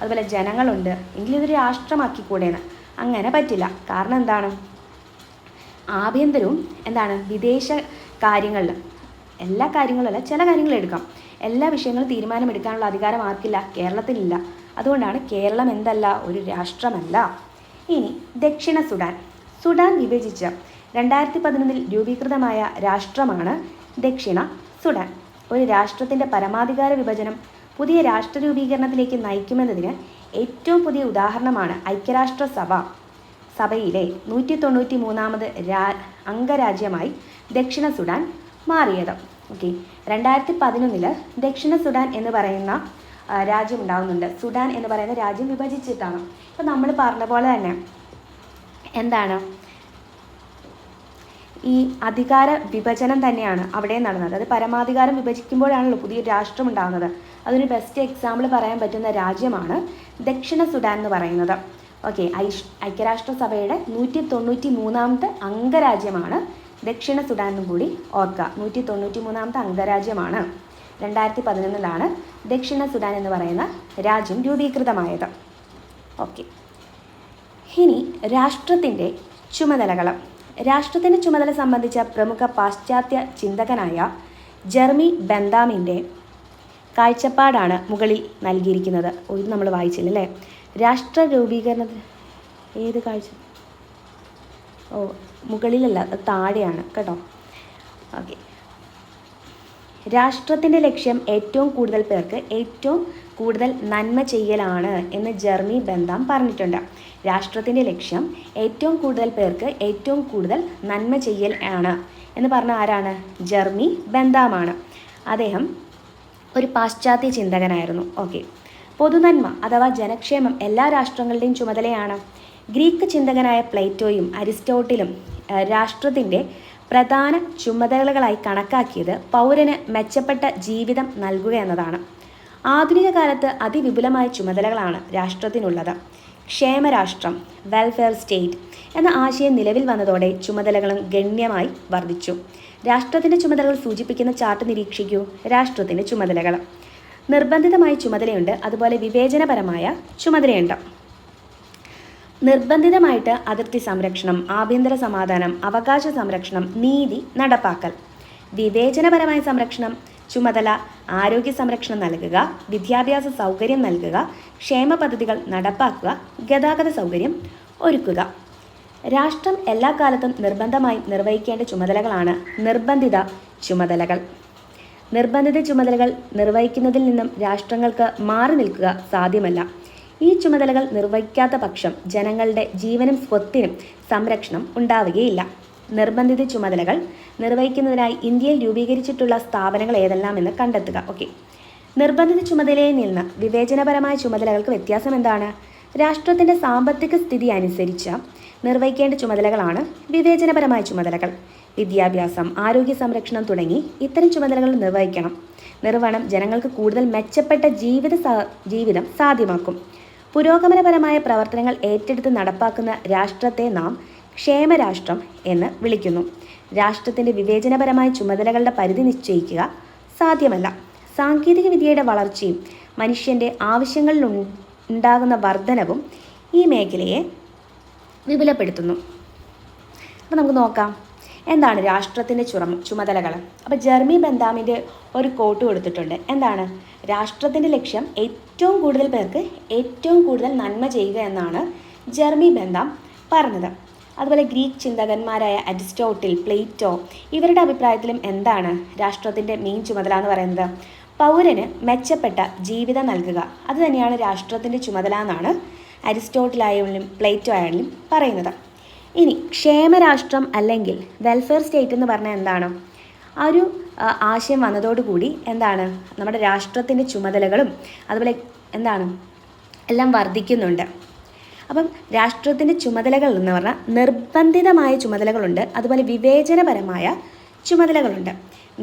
അതുപോലെ ജനങ്ങളുണ്ട്, എങ്കിലും ഇതൊരു രാഷ്ട്രമാക്കിക്കൂടെയെന്ന്. അങ്ങനെ പറ്റില്ല. കാരണം ആഭ്യന്തരവും വിദേശ കാര്യങ്ങളിൽ എല്ലാ കാര്യങ്ങളുമല്ല, ചില കാര്യങ്ങൾ എടുക്കാം. എല്ലാ വിഷയങ്ങളും തീരുമാനമെടുക്കാനുള്ള അധികാരം ആർക്കില്ല? കേരളത്തിലില്ല. അതുകൊണ്ടാണ് കേരളം ഒരു രാഷ്ട്രമല്ല. ഇനി ദക്ഷിണ സുഡാൻ വിഭജിച്ച് 2011 രൂപീകൃതമായ രാഷ്ട്രമാണ് ദക്ഷിണ സുഡാൻ. ഒരു രാഷ്ട്രത്തിൻ്റെ പരമാധികാര വിഭജനം പുതിയ രാഷ്ട്ര രൂപീകരണത്തിലേക്ക് നയിക്കുമെന്നതിന് ഏറ്റവും പുതിയ ഉദാഹരണമാണ് ഐക്യരാഷ്ട്രസഭയിലെ 193ാമത് അംഗരാജ്യമായി ദക്ഷിണ സുഡാൻ മാറിയത്. 2011 ദക്ഷിണ സുഡാൻ എന്ന് പറയുന്ന രാജ്യം ഉണ്ടാകുന്നുണ്ട്. സുഡാൻ എന്ന് പറയുന്ന രാജ്യം വിഭജിച്ചിട്ടാണ്. ഇപ്പം നമ്മൾ പറഞ്ഞ പോലെ തന്നെ ഈ അധികാര വിഭജനം തന്നെയാണ് അവിടെ നടന്നത്. അത് പരമാധികാരം വിഭജിക്കുമ്പോഴാണല്ലോ പുതിയൊരു രാഷ്ട്രം ഉണ്ടാകുന്നത്. അതിന് ബെസ്റ്റ് എക്സാമ്പിൾ പറയാൻ പറ്റുന്ന രാജ്യമാണ് ദക്ഷിണ സുഡാൻ എന്ന് പറയുന്നത്. ഓക്കെ, ഐക്യരാഷ്ട്രസഭയുടെ 193ാമത്തെ അംഗരാജ്യമാണ് ദക്ഷിണ സുഡാൻ എന്നും കൂടി ഓർക്കുക. 193ാമത്തെ അംഗരാജ്യമാണ്. 2011 ദക്ഷിണ സുഡാൻ എന്ന് പറയുന്ന രാജ്യം രൂപീകൃതമായത്. ഓക്കെ, ഇനി രാഷ്ട്രത്തിൻ്റെ ചുമതലകൾ. രാഷ്ട്രത്തിൻ്റെ ചുമതല സംബന്ധിച്ച പ്രമുഖ പാശ്ചാത്യ ചിന്തകനായ ജെർമി ബെന്താമിൻ്റെ കാഴ്ചപ്പാടാണ് മുകളിൽ നൽകിയിരിക്കുന്നത്. ഇത് നമ്മൾ വായിച്ചില്ലല്ലേ. രാഷ്ട്ര രൂപീകരണത്തിന് ഏത് കാഴ്ച? മുകളിലല്ല, താഴെയാണ് കേട്ടോ. ഓക്കെ, രാഷ്ട്രത്തിൻ്റെ ലക്ഷ്യം ഏറ്റവും കൂടുതൽ പേർക്ക് ഏറ്റവും കൂടുതൽ നന്മ ചെയ്യലാണ് എന്ന് ജെർമി ബെന്താം പറഞ്ഞിട്ടുണ്ട്. രാഷ്ട്രത്തിൻ്റെ ലക്ഷ്യം ഏറ്റവും കൂടുതൽ പേർക്ക് ഏറ്റവും കൂടുതൽ നന്മ ചെയ്യൽ ആണ് എന്ന് പറഞ്ഞ ആരാണ്? ജെർമി ബെന്താമാണ്. അദ്ദേഹം ഒരു പാശ്ചാത്യ ചിന്തകനായിരുന്നു. ഓക്കെ, പൊതുനന്മ അഥവാ ജനക്ഷേമം എല്ലാ രാഷ്ട്രങ്ങളുടെയും ചുമതലയാണ്. ഗ്രീക്ക് ചിന്തകനായ പ്ലേറ്റോയും അരിസ്റ്റോട്ടിലും രാഷ്ട്രത്തിൻ്റെ പ്രധാന ചുമതലകളായി കണക്കാക്കിയത് പൗരന് മെച്ചപ്പെട്ട ജീവിതം നൽകുക എന്നതാണ്. ആധുനിക കാലത്ത് അതിവിപുലമായ ചുമതലകളാണ് രാഷ്ട്രത്തിനുള്ളത്. ക്ഷേമരാഷ്ട്രം, വെൽഫെയർ സ്റ്റേറ്റ് എന്ന ആശയം നിലവിൽ വന്നതോടെ ചുമതലകളും ഗണ്യമായി വർദ്ധിച്ചു. രാഷ്ട്രത്തിൻ്റെ ചുമതലകൾ സൂചിപ്പിക്കുന്ന ചാർട്ട് നിരീക്ഷിക്കൂ. രാഷ്ട്രത്തിൻ്റെ ചുമതലകൾ: നിർബന്ധിതമായ ചുമതലയുണ്ട്, അതുപോലെ വിവേചനപരമായ ചുമതലയുണ്ട്. നിർബന്ധിതമായിട്ട് അതിർത്തി സംരക്ഷണം, ആഭ്യന്തര സമാധാനം, അവകാശ സംരക്ഷണം, നീതി നടപ്പാക്കൽ. വിവേചനപരമായ സംരക്ഷണം ചുമതല ആരോഗ്യ സംരക്ഷണം നൽകുക, വിദ്യാഭ്യാസ സൗകര്യം നൽകുക, ക്ഷേമ പദ്ധതികൾ നടപ്പാക്കുക, ഗതാഗത സൗകര്യം ഒരുക്കുക. രാഷ്ട്രം എല്ലാ കാലത്തും നിർബന്ധമായി നിർവഹിക്കേണ്ട ചുമതലകളാണ് നിർബന്ധിത ചുമതലകൾ. നിർബന്ധിത ചുമതലകൾ നിർവഹിക്കുന്നതിൽ നിന്നും രാഷ്ട്രങ്ങൾക്ക് മാറി നിൽക്കുക സാധ്യമല്ല. ഈ ചുമതലകൾ നിർവഹിക്കാത്ത പക്ഷം ജനങ്ങളുടെ ജീവനും സ്വത്തിനും സംരക്ഷണം ഉണ്ടാവുകയില്ല. നിർബന്ധിത ചുമതലകൾ നിർവഹിക്കുന്നതിനായി ഇന്ത്യയിൽ രൂപീകരിച്ചിട്ടുള്ള സ്ഥാപനങ്ങൾ ഏതെല്ലാമെന്ന് കണ്ടെത്തുക. ഓക്കെ, നിർബന്ധിത ചുമതലയിൽ നിന്ന് വിവേചനപരമായ ചുമതലകൾക്ക് വ്യത്യാസം എന്താണ്? രാഷ്ട്രത്തിൻ്റെ സാമ്പത്തിക സ്ഥിതി അനുസരിച്ച് നിർവഹിക്കേണ്ട ചുമതലകളാണ് വിവേചനപരമായ ചുമതലകൾ. വിദ്യാഭ്യാസം, ആരോഗ്യ സംരക്ഷണം തുടങ്ങി ഇത്തരം ചുമതലകൾ നിർവഹണം ജനങ്ങൾക്ക് കൂടുതൽ മെച്ചപ്പെട്ട ജീവിതം സാധ്യമാക്കും. പുരോഗമനപരമായ പ്രവർത്തനങ്ങൾ ഏറ്റെടുത്ത് നടപ്പാക്കുന്ന രാഷ്ട്രത്തെ നാം ക്ഷേമരാഷ്ട്രം എന്ന് വിളിക്കുന്നു. രാഷ്ട്രത്തിൻ്റെ വിവേചനപരമായ ചുമതലകളുടെ പരിധി നിശ്ചയിക്കുക സാധ്യമല്ല. സാങ്കേതിക വിദ്യയുടെ വളർച്ചയും മനുഷ്യൻ്റെ ആവശ്യങ്ങളിൽ ഉണ്ടാകുന്ന വർധനവും ഈ മേഖലയെ വിപുലപ്പെടുത്തുന്നു. അപ്പോൾ നമുക്ക് നോക്കാം എന്താണ് രാഷ്ട്രത്തിൻ്റെ ചുമതലകൾ. അപ്പോൾ ജെർമി ബെന്താമിൻ്റെ ഒരു കോട്ട് കൊടുത്തിട്ടുണ്ട്. എന്താണ്? രാഷ്ട്രത്തിൻ്റെ ലക്ഷ്യം ഏറ്റവും കൂടുതൽ പേർക്ക് ഏറ്റവും കൂടുതൽ നന്മ ചെയ്യുക എന്നാണ് ജെർമി ബെന്താം പറഞ്ഞത്. അതുപോലെ ഗ്രീക്ക് ചിന്തകന്മാരായ അരിസ്റ്റോട്ടിൽ, പ്ലേറ്റോ ഇവരുടെ അഭിപ്രായത്തിലും എന്താണ് രാഷ്ട്രത്തിൻ്റെ മെയിൻ ചുമതല എന്ന് പറയുന്നത്? പൗരന് മെച്ചപ്പെട്ട ജീവിതം നൽകുക. അത് തന്നെയാണ് രാഷ്ട്രത്തിൻ്റെ ചുമതല എന്നാണ് അരിസ്റ്റോട്ടിലായാലും പ്ലേറ്റോ ആയാലും പറയുന്നത്. ഇനി ക്ഷേമരാഷ്ട്രം അല്ലെങ്കിൽ വെൽഫെയർ സ്റ്റേറ്റ് എന്ന് പറഞ്ഞാൽ എന്താണ്? ആ ഒരു ആശയം വന്നതോടുകൂടി എന്താണ് നമ്മുടെ രാഷ്ട്രത്തിൻ്റെ ചുമതലകളും അതുപോലെ എന്താണ് എല്ലാം വർദ്ധിക്കുന്നുണ്ട്. അപ്പം രാഷ്ട്രത്തിൻ്റെ ചുമതലകൾ എന്ന് പറഞ്ഞാൽ നിർബന്ധിതമായ ചുമതലകളുണ്ട്, അതുപോലെ വിവേചനപരമായ ചുമതലകളുണ്ട്.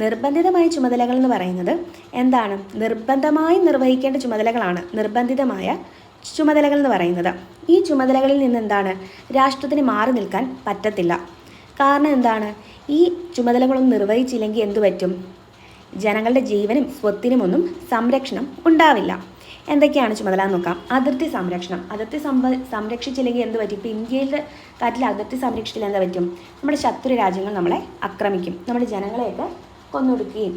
നിർബന്ധിതമായ ചുമതലകൾ എന്ന് പറയുന്നത് എന്താണ്? നിർബന്ധമായി നിർവഹിക്കേണ്ട ചുമതലകളാണ് നിർബന്ധിതമായ ചുമതലകൾ എന്ന് പറയുന്നത്. ഈ ചുമതലകളിൽ നിന്ന് എന്താണ് രാഷ്ട്രത്തിന് മാറി നിൽക്കാൻ പറ്റത്തില്ല. കാരണം എന്താണ്? ഈ ചുമതലകളൊന്നും നിർവഹിച്ചില്ലെങ്കിൽ എന്തു പറ്റും? ജനങ്ങളുടെ ജീവനും സ്വത്തിനുമൊന്നും സംരക്ഷണം ഉണ്ടാവില്ല. എന്തൊക്കെയാണ് ചുമതല എന്ന് നോക്കാം. അതിർത്തി സംരക്ഷണം. അതിർത്തി സംരക്ഷിച്ചില്ലെങ്കിൽ എന്ത് പറ്റും? ഇപ്പോൾ ഇന്ത്യയിലെ കാറ്റിൽ അതിർത്തി സംരക്ഷിച്ചില്ല എന്താ പറ്റും? നമ്മുടെ ശത്രു രാജ്യങ്ങൾ നമ്മളെ ആക്രമിക്കും, നമ്മുടെ ജനങ്ങളെയൊക്കെ കൊന്നൊടുക്കുകയും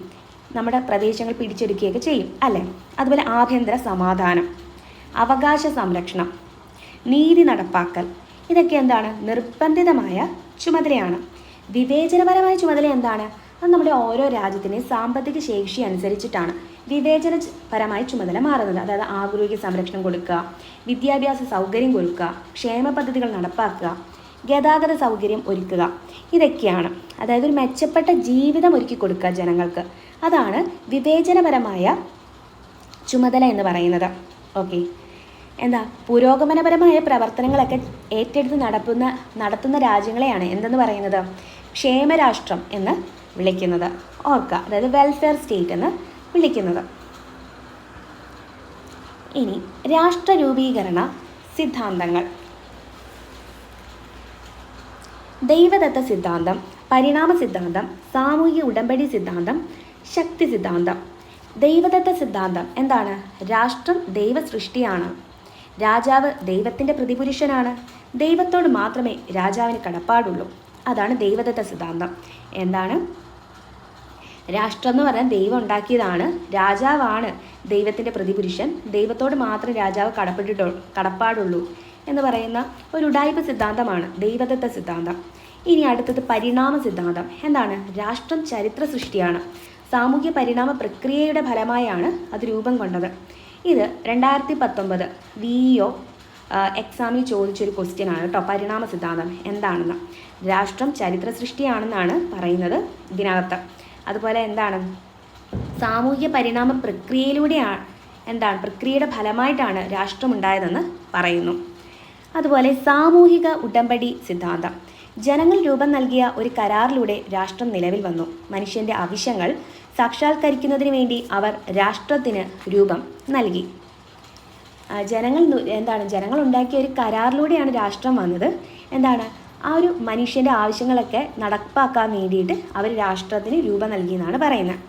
നമ്മുടെ പ്രദേശങ്ങൾ പിടിച്ചെടുക്കുകയൊക്കെ ചെയ്യും അല്ലേ. അതുപോലെ ആഭ്യന്തര സമാധാനം, അവകാശ സംരക്ഷണം, നീതി നടപ്പാക്കൽ, ഇതൊക്കെ എന്താണ് നിർബന്ധിതമായ ചുമതലയാണ്. വിവേചനപരമായ ചുമതല എന്താണ്? അത് നമ്മുടെ ഓരോ രാജ്യത്തിൻ്റെയും സാമ്പത്തിക ശേഷി അനുസരിച്ചിട്ടാണ് വിവേചനപരമായ ചുമതല മാറുന്നത്. അതായത് ആരോഗ്യ സംരക്ഷണം കൊടുക്കുക, വിദ്യാഭ്യാസ സൗകര്യം കൊടുക്കുക, ക്ഷേമ പദ്ധതികൾ നടപ്പാക്കുക, ഗതാഗത സൗകര്യം ഒരുക്കുക, ഇതൊക്കെയാണ്. അതായത് ഒരു മെച്ചപ്പെട്ട ജീവിതം ഒരുക്കി കൊടുക്കുക ജനങ്ങൾക്ക്. അതാണ് വിവേചനപരമായ ചുമതല എന്ന് പറയുന്നത്. ഓക്കെ, എന്താ പുരോഗമനപരമായ പ്രവർത്തനങ്ങളൊക്കെ ഏറ്റെടുത്ത് നടത്തുന്ന രാജ്യങ്ങളെയാണ് എന്തെന്ന് പറയുന്നത്? ക്ഷേമരാഷ്ട്രം എന്ന് വിളിക്കുന്നത്. ഓർക്കുക, അതായത് വെൽഫെയർ സ്റ്റേറ്റ് എന്ന് വിളിക്കുന്നത്. ഇനി രാഷ്ട്ര രൂപീകരണ സിദ്ധാന്തങ്ങൾ. ദൈവദത്ത സിദ്ധാന്തം, പരിണാമ സിദ്ധാന്തം, സാമൂഹിക ഉടമ്പടി സിദ്ധാന്തം, ശക്തി സിദ്ധാന്തം. ദൈവദത്ത സിദ്ധാന്തം എന്താണ്? രാഷ്ട്രം ദൈവ സൃഷ്ടിയാണ്. രാജാവ് ദൈവത്തിൻ്റെ പ്രതിപുരുഷനാണ്. ദൈവത്തോട് മാത്രമേ രാജാവിന് കടപ്പാടുള്ളൂ. അതാണ് ദൈവദത്ത സിദ്ധാന്തം. എന്താണ്? രാഷ്ട്രം എന്ന് പറഞ്ഞാൽ ദൈവം ഉണ്ടാക്കിയതാണ്. രാജാവാണ് ദൈവത്തിൻ്റെ പ്രതിപുരുഷൻ. ദൈവത്തോട് മാത്രം രാജാവ് കടപ്പാടുള്ളൂ എന്ന് പറയുന്ന ഒരു ഉഡായിപ്പ് സിദ്ധാന്തമാണ് ദൈവദത്ത സിദ്ധാന്തം. ഇനി അടുത്തത് പരിണാമ സിദ്ധാന്തം. എന്താണ്? രാഷ്ട്രം ചരിത്ര സൃഷ്ടിയാണ്. സാമൂഹ്യ പരിണാമ പ്രക്രിയയുടെ ഫലമായാണ് അത് രൂപം കൊണ്ടത്. ഇത് 2019 VEO എക്സാമിൽ ചോദിച്ചൊരു ക്വസ്റ്റ്യൻ ആണ് കേട്ടോ. പരിണാമ സിദ്ധാന്തം എന്താണെന്ന്. രാഷ്ട്രം ചരിത്ര സൃഷ്ടിയാണെന്നാണ് പറയുന്നത് ഇതിനകത്ത്. അതുപോലെ എന്താണ്? സാമൂഹ്യ പരിണാമ പ്രക്രിയയിലൂടെയാണ് പ്രക്രിയയുടെ ഫലമായിട്ടാണ് രാഷ്ട്രം ഉണ്ടായതെന്ന് പറയുന്നു. അതുപോലെ സാമൂഹിക ഉടമ്പടി സിദ്ധാന്തം. ജനങ്ങൾ രൂപം നൽകിയ ഒരു കരാറിലൂടെ രാഷ്ട്രം നിലവിൽ വന്നു. മനുഷ്യൻ്റെ ആവശ്യങ്ങൾ സാക്ഷാത്കരിക്കുന്നതിന് വേണ്ടി അവർ രാഷ്ട്രത്തിന് രൂപം നൽകി. ജനങ്ങൾ ഉണ്ടാക്കിയ ഒരു കരാറിലൂടെയാണ് രാഷ്ട്രം വന്നത്. ആ ഒരു മനുഷ്യൻ്റെ ആവശ്യങ്ങളൊക്കെ നടപ്പാക്കാൻ വേണ്ടിയിട്ട് അവർ രാഷ്ട്രത്തിന് രൂപം നൽകി എന്നാണ് പറയുന്നത്.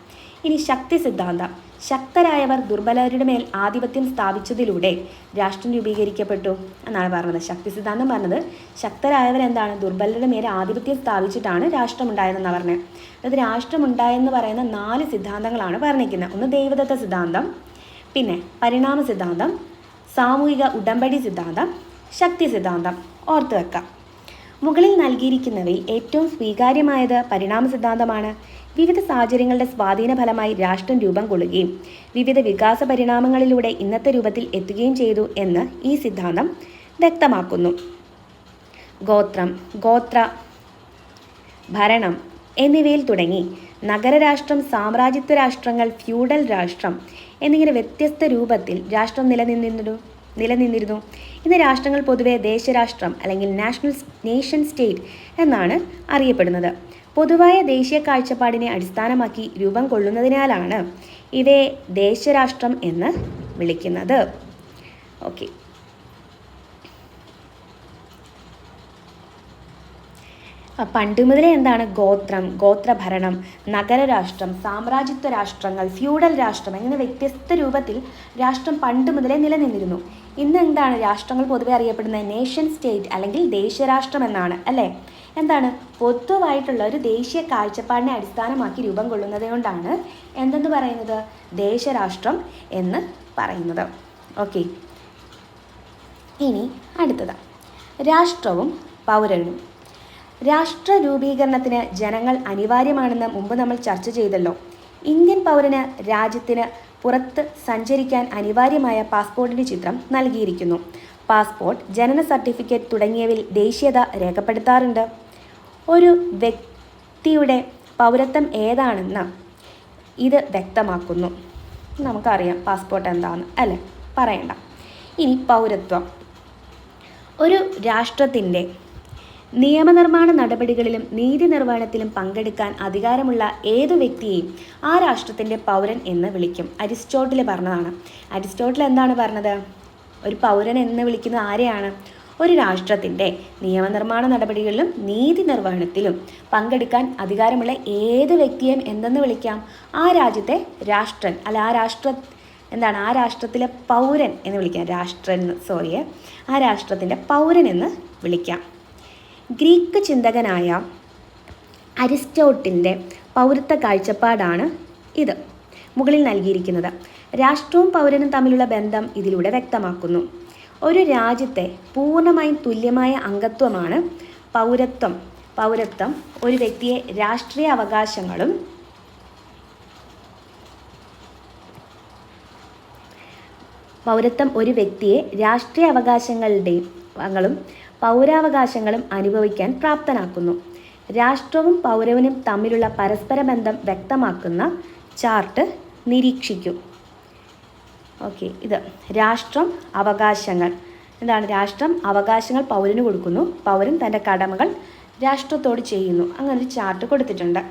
ഇനി ശക്തി സിദ്ധാന്തം. ശക്തരായവർ ദുർബലരുടെ മേൽ ആധിപത്യം സ്ഥാപിച്ചതിലൂടെ രാഷ്ട്രം രൂപീകരിക്കപ്പെട്ടു എന്നാണ് പറഞ്ഞത്. ശക്തി സിദ്ധാന്തം പറഞ്ഞത് ശക്തരായവർ ദുർബലരുടെ മേൽ ആധിപത്യം സ്ഥാപിച്ചിട്ടാണ് രാഷ്ട്രം ഉണ്ടായതെന്നാണ് പറഞ്ഞത്. അതായത് രാഷ്ട്രം ഉണ്ടായെന്ന് പറയുന്ന 4 സിദ്ധാന്തങ്ങളാണ് പറഞ്ഞിരിക്കുന്നത്. ഒന്ന് ദൈവദത്ത സിദ്ധാന്തം, പിന്നെ പരിണാമ സിദ്ധാന്തം, സാമൂഹിക ഉടമ്പടി സിദ്ധാന്തം, ശക്തി സിദ്ധാന്തം. ഓർത്തു വെക്കാം. മുകളിൽ നൽകിയിരിക്കുന്നവയിൽ ഏറ്റവും സ്വീകാര്യമായത് പരിണാമ സിദ്ധാന്തമാണ്. വിവിധ സാഹചര്യങ്ങളുടെ സ്വാധീന ഫലമായി രാഷ്ട്രം രൂപം കൊള്ളുകയും വിവിധ വികാസ പരിണാമങ്ങളിലൂടെ ഇന്നത്തെ രൂപത്തിൽ എത്തുകയും ചെയ്തു എന്ന് ഈ സിദ്ധാന്തം വ്യക്തമാക്കുന്നു. ഗോത്രം, ഗോത്ര, ഭരണം എന്നിവയിൽ തുടങ്ങി നഗരരാഷ്ട്രം, സാമ്രാജ്യത്വ രാഷ്ട്രങ്ങൾ, ഫ്യൂഡൽ രാഷ്ട്രം എന്നിങ്ങനെ വ്യത്യസ്ത രൂപത്തിൽ രാഷ്ട്രം നിലനിന്നിരുന്നു. ഇന്ന് രാഷ്ട്രങ്ങൾ പൊതുവെ ദേശരാഷ്ട്രം അല്ലെങ്കിൽ നേഷൻ സ്റ്റേറ്റ് എന്നാണ് അറിയപ്പെടുന്നത്. പൊതുവായ ദേശീയ കാഴ്ചപ്പാടിനെ അടിസ്ഥാനമാക്കി രൂപം കൊള്ളുന്നതിനാലാണ് ഇവയെ ദേശരാഷ്ട്രം എന്ന് വിളിക്കുന്നത്. ഓക്കെ. പണ്ട് മുതലേ ഗോത്രം, ഗോത്രഭരണം, നഗരരാഷ്ട്രം, സാമ്രാജ്യത്വ രാഷ്ട്രങ്ങൾ, ഫ്യൂഡൽ രാഷ്ട്രം എന്നിങ്ങനെ വ്യത്യസ്ത രൂപത്തിൽ രാഷ്ട്രം പണ്ട് മുതലേ നിലനിന്നിരുന്നു. ഇന്ന് രാഷ്ട്രങ്ങൾ പൊതുവെ അറിയപ്പെടുന്നത് നേഷൻ സ്റ്റേറ്റ് അല്ലെങ്കിൽ ദേശരാഷ്ട്രം എന്നാണ് അല്ലേ. പൊതുവായിട്ടുള്ള ഒരു ദേശീയ കാഴ്ചപ്പാടിനെ അടിസ്ഥാനമാക്കി രൂപം കൊള്ളുന്നത് കൊണ്ടാണ് എന്തെന്ന് പറയുന്നത്? ദേശരാഷ്ട്രം എന്ന് പറയുന്നത്. ഓക്കെ. ഇനി അടുത്തത് രാഷ്ട്രവും പൗരനും. രാഷ്ട്ര രൂപീകരണത്തിന് ജനങ്ങൾ അനിവാര്യമാണെന്ന് മുമ്പ് നമ്മൾ ചർച്ച ചെയ്തല്ലോ. ഇന്ത്യൻ പൗരന് രാജ്യത്തിന് പുറത്ത് സഞ്ചരിക്കാൻ അനിവാര്യമായ പാസ്പോർട്ടിൻ്റെ ചിത്രം നൽകിയിരിക്കുന്നു. പാസ്പോർട്ട്, ജനന സർട്ടിഫിക്കറ്റ് തുടങ്ങിയവയിൽ ദേശീയത രേഖപ്പെടുത്താറുണ്ട്. ഒരു വ്യക്തിയുടെ പൗരത്വം ഏതാണെന്ന് ഇത് വ്യക്തമാക്കുന്നു. നമുക്കറിയാം പാസ്പോർട്ട് എന്താണെന്ന് അല്ലേ, പറയണ്ട. ഇനി പൗരത്വം. ഒരു രാഷ്ട്രത്തിൻ്റെ നിയമനിർമ്മാണ നടപടികളിലും നീതി നിർവഹണത്തിലും പങ്കെടുക്കാൻ അധികാരമുള്ള ഏതു വ്യക്തിയെയും ആ രാഷ്ട്രത്തിൻ്റെ പൗരൻ എന്ന് വിളിക്കും. അരിസ്റ്റോട്ടിൽ പറഞ്ഞതാണ്. അരിസ്റ്റോട്ടിൽ എന്താണ് പറഞ്ഞത്? ഒരു പൗരൻ എന്ന് വിളിക്കുന്നത് ആരെയാണ്? ഒരു രാഷ്ട്രത്തിൻ്റെ നിയമനിർമ്മാണ നടപടികളിലും നീതി നിർവഹണത്തിലും പങ്കെടുക്കാൻ അധികാരമുള്ള ഏത് വ്യക്തിയെയും എന്തെന്ന് വിളിക്കാം? ആ രാജ്യത്തെ രാഷ്ട്രൻ അല്ല ആ രാഷ്ട്രത്തിലെ പൗരൻ എന്ന് വിളിക്കാം. ആ രാഷ്ട്രത്തിൻ്റെ പൗരൻ എന്ന് വിളിക്കാം. ഗ്രീക്ക് ചിന്തകനായ അരിസ്റ്റോട്ടിലിൻ്റെ പൗരത്വ കാഴ്ചപ്പാടാണ് ഇത് മുകളിൽ നൽകിയിരിക്കുന്നത്. രാഷ്ട്രവും പൗരനും തമ്മിലുള്ള ബന്ധം ഇതിലൂടെ വ്യക്തമാക്കുന്നു. ഒരു രാജ്യത്തെ പൂർണ്ണമായും തുല്യമായ അംഗത്വമാണ് പൗരത്വം. ഒരു വ്യക്തിയെ രാഷ്ട്രീയ അവകാശങ്ങളും പൗരാവകാശങ്ങളും അനുഭവിക്കാൻ പ്രാപ്തനാക്കുന്നു. രാഷ്ട്രവും പൗരനും തമ്മിലുള്ള പരസ്പര ബന്ധം വ്യക്തമാക്കുന്ന ചാർട്ട് നിരീക്ഷിക്കൂ. ഓക്കെ. ഇത് രാഷ്ട്രം, അവകാശങ്ങൾ. രാഷ്ട്രം അവകാശങ്ങൾ പൗരന് കൊടുക്കുന്നു, പൗരൻ തൻ്റെ കടമകൾ രാഷ്ട്രത്തോട് ചെയ്യുന്നു. അങ്ങനൊരു ചാർട്ട് കൊടുത്തിട്ടുണ്ട്.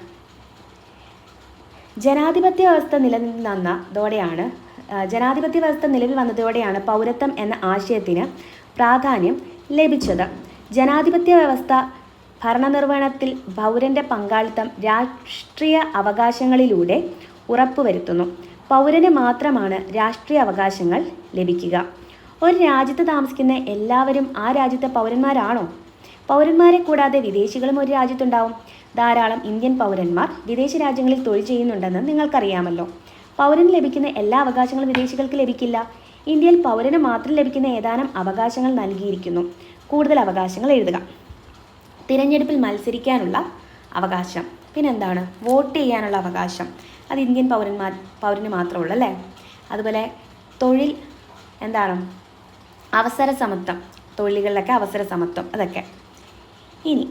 ജനാധിപത്യ വ്യവസ്ഥ നിലവിൽ വന്നതോടെയാണ് പൗരത്വം എന്ന ആശയത്തിന് പ്രാധാന്യം ലഭിച്ചത്. ജനാധിപത്യ വ്യവസ്ഥ ഭരണനിർവഹണത്തിൽ പൗരൻ്റെ പങ്കാളിത്തം രാഷ്ട്രീയ അവകാശങ്ങളിലൂടെ ഉറപ്പുവരുത്തുന്നു. പൗരന് മാത്രമാണ് രാഷ്ട്രീയ അവകാശങ്ങൾ ലഭിക്കുക. ഒരു രാജ്യത്ത് താമസിക്കുന്ന എല്ലാവരും ആ രാജ്യത്തെ പൗരന്മാരാണോ? പൗരന്മാരെ കൂടാതെ വിദേശികളും ഒരു രാജ്യത്തുണ്ടാവും. ധാരാളം ഇന്ത്യൻ പൗരന്മാർ വിദേശ രാജ്യങ്ങളിൽ തൊഴിൽ ചെയ്യുന്നുണ്ടെന്ന് നിങ്ങൾക്കറിയാമല്ലോ. പൗരന് ലഭിക്കുന്ന എല്ലാ അവകാശങ്ങളും വിദേശികൾക്ക് ലഭിക്കില്ല. ഇന്ത്യയിൽ പൗരന് മാത്രം ലഭിക്കുന്ന ഏതാനും അവകാശങ്ങൾ നൽകിയിരിക്കുന്നു. കൂടുതൽ അവകാശങ്ങൾ എഴുതുക. തിരഞ്ഞെടുപ്പിൽ മത്സരിക്കാനുള്ള അവകാശം. പിന്നെന്താണ്? വോട്ട് ചെയ്യാനുള്ള അവകാശം. അത് ഇന്ത്യൻ പൗരന് മാത്രമുള്ളൂ അല്ലേ? അതുപോലെ തൊഴിൽ എന്താണ്? അവസര സമത്വം. തൊഴിലുകളിലൊക്കെ അവസര സമത്വം, അതൊക്കെ. ഇനി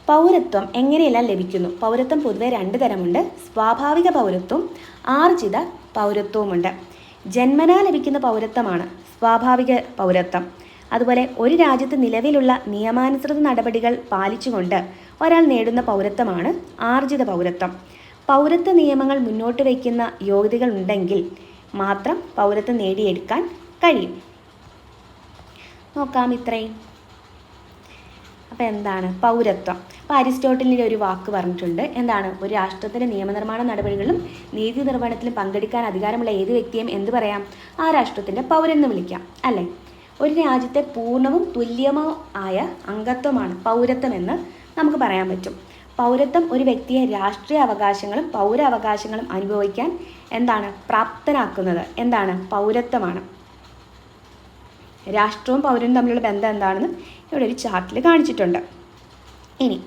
പൗരത്വം എങ്ങനെയെല്ലാം ലഭിക്കുന്നു? പൗരത്വം പൊതുവെ 2 തരമുണ്ട്. സ്വാഭാവിക പൗരത്വം, ആർജിത പൗരത്വവുമുണ്ട്. ജന്മനാ ലഭിക്കുന്ന പൗരത്വമാണ് സ്വാഭാവിക പൗരത്വം. അതുപോലെ ഒരു രാജ്യത്ത് നിലവിലുള്ള നിയമാനുസൃത നടപടികൾ പാലിച്ചുകൊണ്ട് ഒരാൾ നേടുന്ന പൗരത്വമാണ് ആർജിത പൗരത്വം. പൗരത്വ നിയമങ്ങൾ മുന്നോട്ട് വയ്ക്കുന്ന യോഗ്യതകൾ ഉണ്ടെങ്കിൽ മാത്രം പൗരത്വം നേടിയെടുക്കാൻ കഴിയും. നോക്കാം ഇത്രയും. അപ്പോൾ എന്താണ് പൗരത്വം? അപ്പോൾ അരിസ്റ്റോട്ടലിൻ്റെ ഒരു വാക്ക് പറഞ്ഞിട്ടുണ്ട്. എന്താണ്? ഒരു രാഷ്ട്രത്തിൻ്റെ നിയമനിർമ്മാണ നടപടികളിലും നീതി നിർവഹണത്തിലും പങ്കെടുക്കാൻ അധികാരമുള്ള ഏത് വ്യക്തിയും എന്ത് പറയാം? ആ രാഷ്ട്രത്തിൻ്റെ പൗരൻ എന്ന് വിളിക്കാം അല്ലേ? ഒരു രാജ്യത്തെ പൂർണ്ണവും തുല്യമോ ആയ അംഗത്വമാണ് പൗരത്വം എന്ന് നമുക്ക് പറയാൻ പറ്റും. പൗരത്വം ഒരു വ്യക്തിയെ രാഷ്ട്രീയ അവകാശങ്ങളും പൗരാവകാശങ്ങളും അനുഭവിക്കാൻ എന്താണ് പ്രാപ്തനാക്കുന്നത്? എന്താണ്? പൗരത്വമാണ്. രാഷ്ട്രവും പൗരനും തമ്മിലുള്ള ബന്ധം എന്താണെന്ന് ഇവിടെ ഒരു ചാർട്ടിൽ കാണിച്ചിട്ടുണ്ട്. ഇനി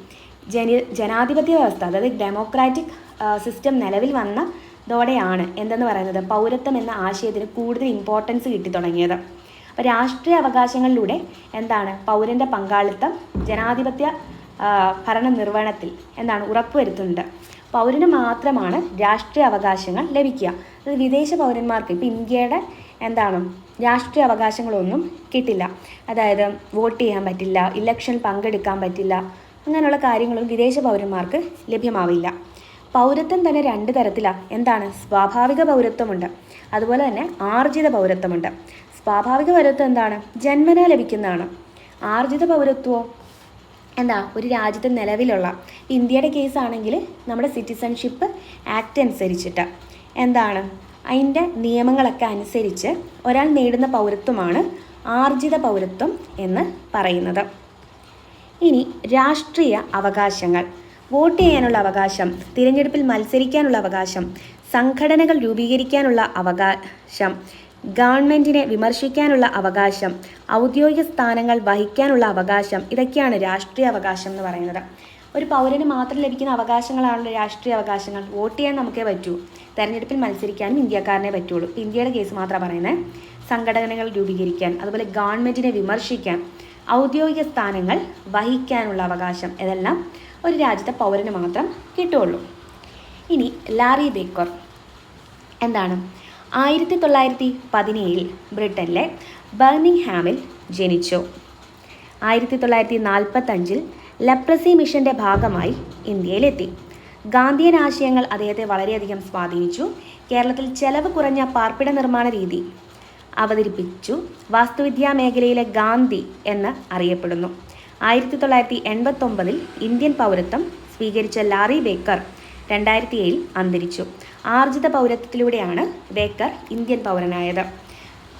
ജനാധിപത്യ വ്യവസ്ഥ, അതായത് ഡെമോക്രാറ്റിക് സിസ്റ്റം നിലവിൽ വന്നതോടെയാണ് എന്തെന്ന് പറയുന്നത്? പൗരത്വം എന്ന ആശയത്തിന് കൂടുതൽ ഇമ്പോർട്ടൻസ് കിട്ടി തുടങ്ങിയത്. അപ്പോൾ രാഷ്ട്രീയ അവകാശങ്ങളിലൂടെ എന്താണ്? പൗരൻ്റെ പങ്കാളിത്തം ജനാധിപത്യ ഭരണ നിർവഹണത്തിൽ എന്താണ്? ഉറപ്പുവരുത്തുന്നുണ്ട്. പൗരന് മാത്രമാണ് രാഷ്ട്രീയ അവകാശങ്ങൾ ലഭിക്കുക. അത് വിദേശ പൗരന്മാർക്ക് ഇപ്പോൾ ഇന്ത്യയുടെ എന്താണ്? രാഷ്ട്രീയ അവകാശങ്ങളൊന്നും കിട്ടില്ല. അതായത് വോട്ട് ചെയ്യാൻ പറ്റില്ല, ഇലക്ഷനിൽ പങ്കെടുക്കാൻ പറ്റില്ല, അങ്ങനെയുള്ള കാര്യങ്ങളും വിദേശ പൗരന്മാർക്ക് ലഭ്യമാവില്ല. പൗരത്വം തന്നെ 2 തരത്തിലാണ്. എന്താണ്? സ്വാഭാവിക പൗരത്വമുണ്ട്, അതുപോലെ തന്നെ ആർജിത പൗരത്വമുണ്ട്. സ്വാഭാവിക പൗരത്വം എന്താണ്? ജന്മനാ ലഭിക്കുന്നതാണ്. ആർജിത പൗരത്വമോ എന്താ? ഒരു രാജ്യത്ത് നിലവിലുള്ള, ഇന്ത്യയുടെ കേസാണെങ്കിൽ നമ്മുടെ സിറ്റിസൺഷിപ്പ് ആക്ട് അനുസരിച്ചിട്ട് എന്താണ്? അതിൻ്റെ നിയമങ്ങളൊക്കെ അനുസരിച്ച് ഒരാൾ നേടുന്ന പൗരത്വമാണ് ആർജിത പൗരത്വം എന്ന് പറയുന്നത്. ഇനി രാഷ്ട്രീയ അവകാശങ്ങൾ. വോട്ട് ചെയ്യാനുള്ള അവകാശം, തിരഞ്ഞെടുപ്പിൽ മത്സരിക്കാനുള്ള അവകാശം, സംഘടനകൾ രൂപീകരിക്കാനുള്ള അവകാശം, ഗവൺമെൻറ്റിനെ വിമർശിക്കാനുള്ള അവകാശം, ഔദ്യോഗിക സ്ഥാനങ്ങൾ വഹിക്കാനുള്ള അവകാശം, ഇതൊക്കെയാണ് രാഷ്ട്രീയ അവകാശം എന്ന് പറയുന്നത്. ഒരു പൗരന് മാത്രം ലഭിക്കുന്ന അവകാശങ്ങളാണല്ലോ രാഷ്ട്രീയ അവകാശങ്ങൾ. വോട്ട് ചെയ്യാൻ നമുക്കേ പറ്റൂ, തെരഞ്ഞെടുപ്പിൽ മത്സരിക്കാനും ഇന്ത്യക്കാരനെ പറ്റുള്ളൂ. ഇന്ത്യയുടെ കേസ് മാത്രമാണ് പറയുന്നത്. സംഘടനകൾ രൂപീകരിക്കാൻ, അതുപോലെ ഗവൺമെൻറ്റിനെ വിമർശിക്കാൻ, ഔദ്യോഗിക സ്ഥാനങ്ങൾ വഹിക്കാനുള്ള അവകാശം, ഇതെല്ലാം ഒരു രാജ്യത്തെ പൗരന് മാത്രം കിട്ടുള്ളൂ. ഇനി ലാറി ബേക്കർ എന്താണ്? 1917 ബ്രിട്ടനിലെ ബർമിംഗ്ഹാമിൽ ജനിച്ചു. 1945 ലെപ്രസി മിഷൻ്റെ ഭാഗമായി ഇന്ത്യയിലെത്തി. ഗാന്ധിയൻ ആശയങ്ങൾ അദ്ദേഹത്തെ വളരെയധികം സ്വാധീനിച്ചു. കേരളത്തിൽ ചെലവ് കുറഞ്ഞ പാർപ്പിട നിർമ്മാണ രീതി അവതരിപ്പിച്ചു. വാസ്തുവിദ്യാ മേഖലയിലെ ഗാന്ധി എന്ന് അറിയപ്പെടുന്നു. 1989 ഇന്ത്യൻ പൗരത്വം സ്വീകരിച്ച ലാറി ബേക്കർ 2007 അന്തരിച്ചു. ആർജിത പൗരത്വത്തിലൂടെയാണ് ബേക്കർ ഇന്ത്യൻ പൗരനായത്.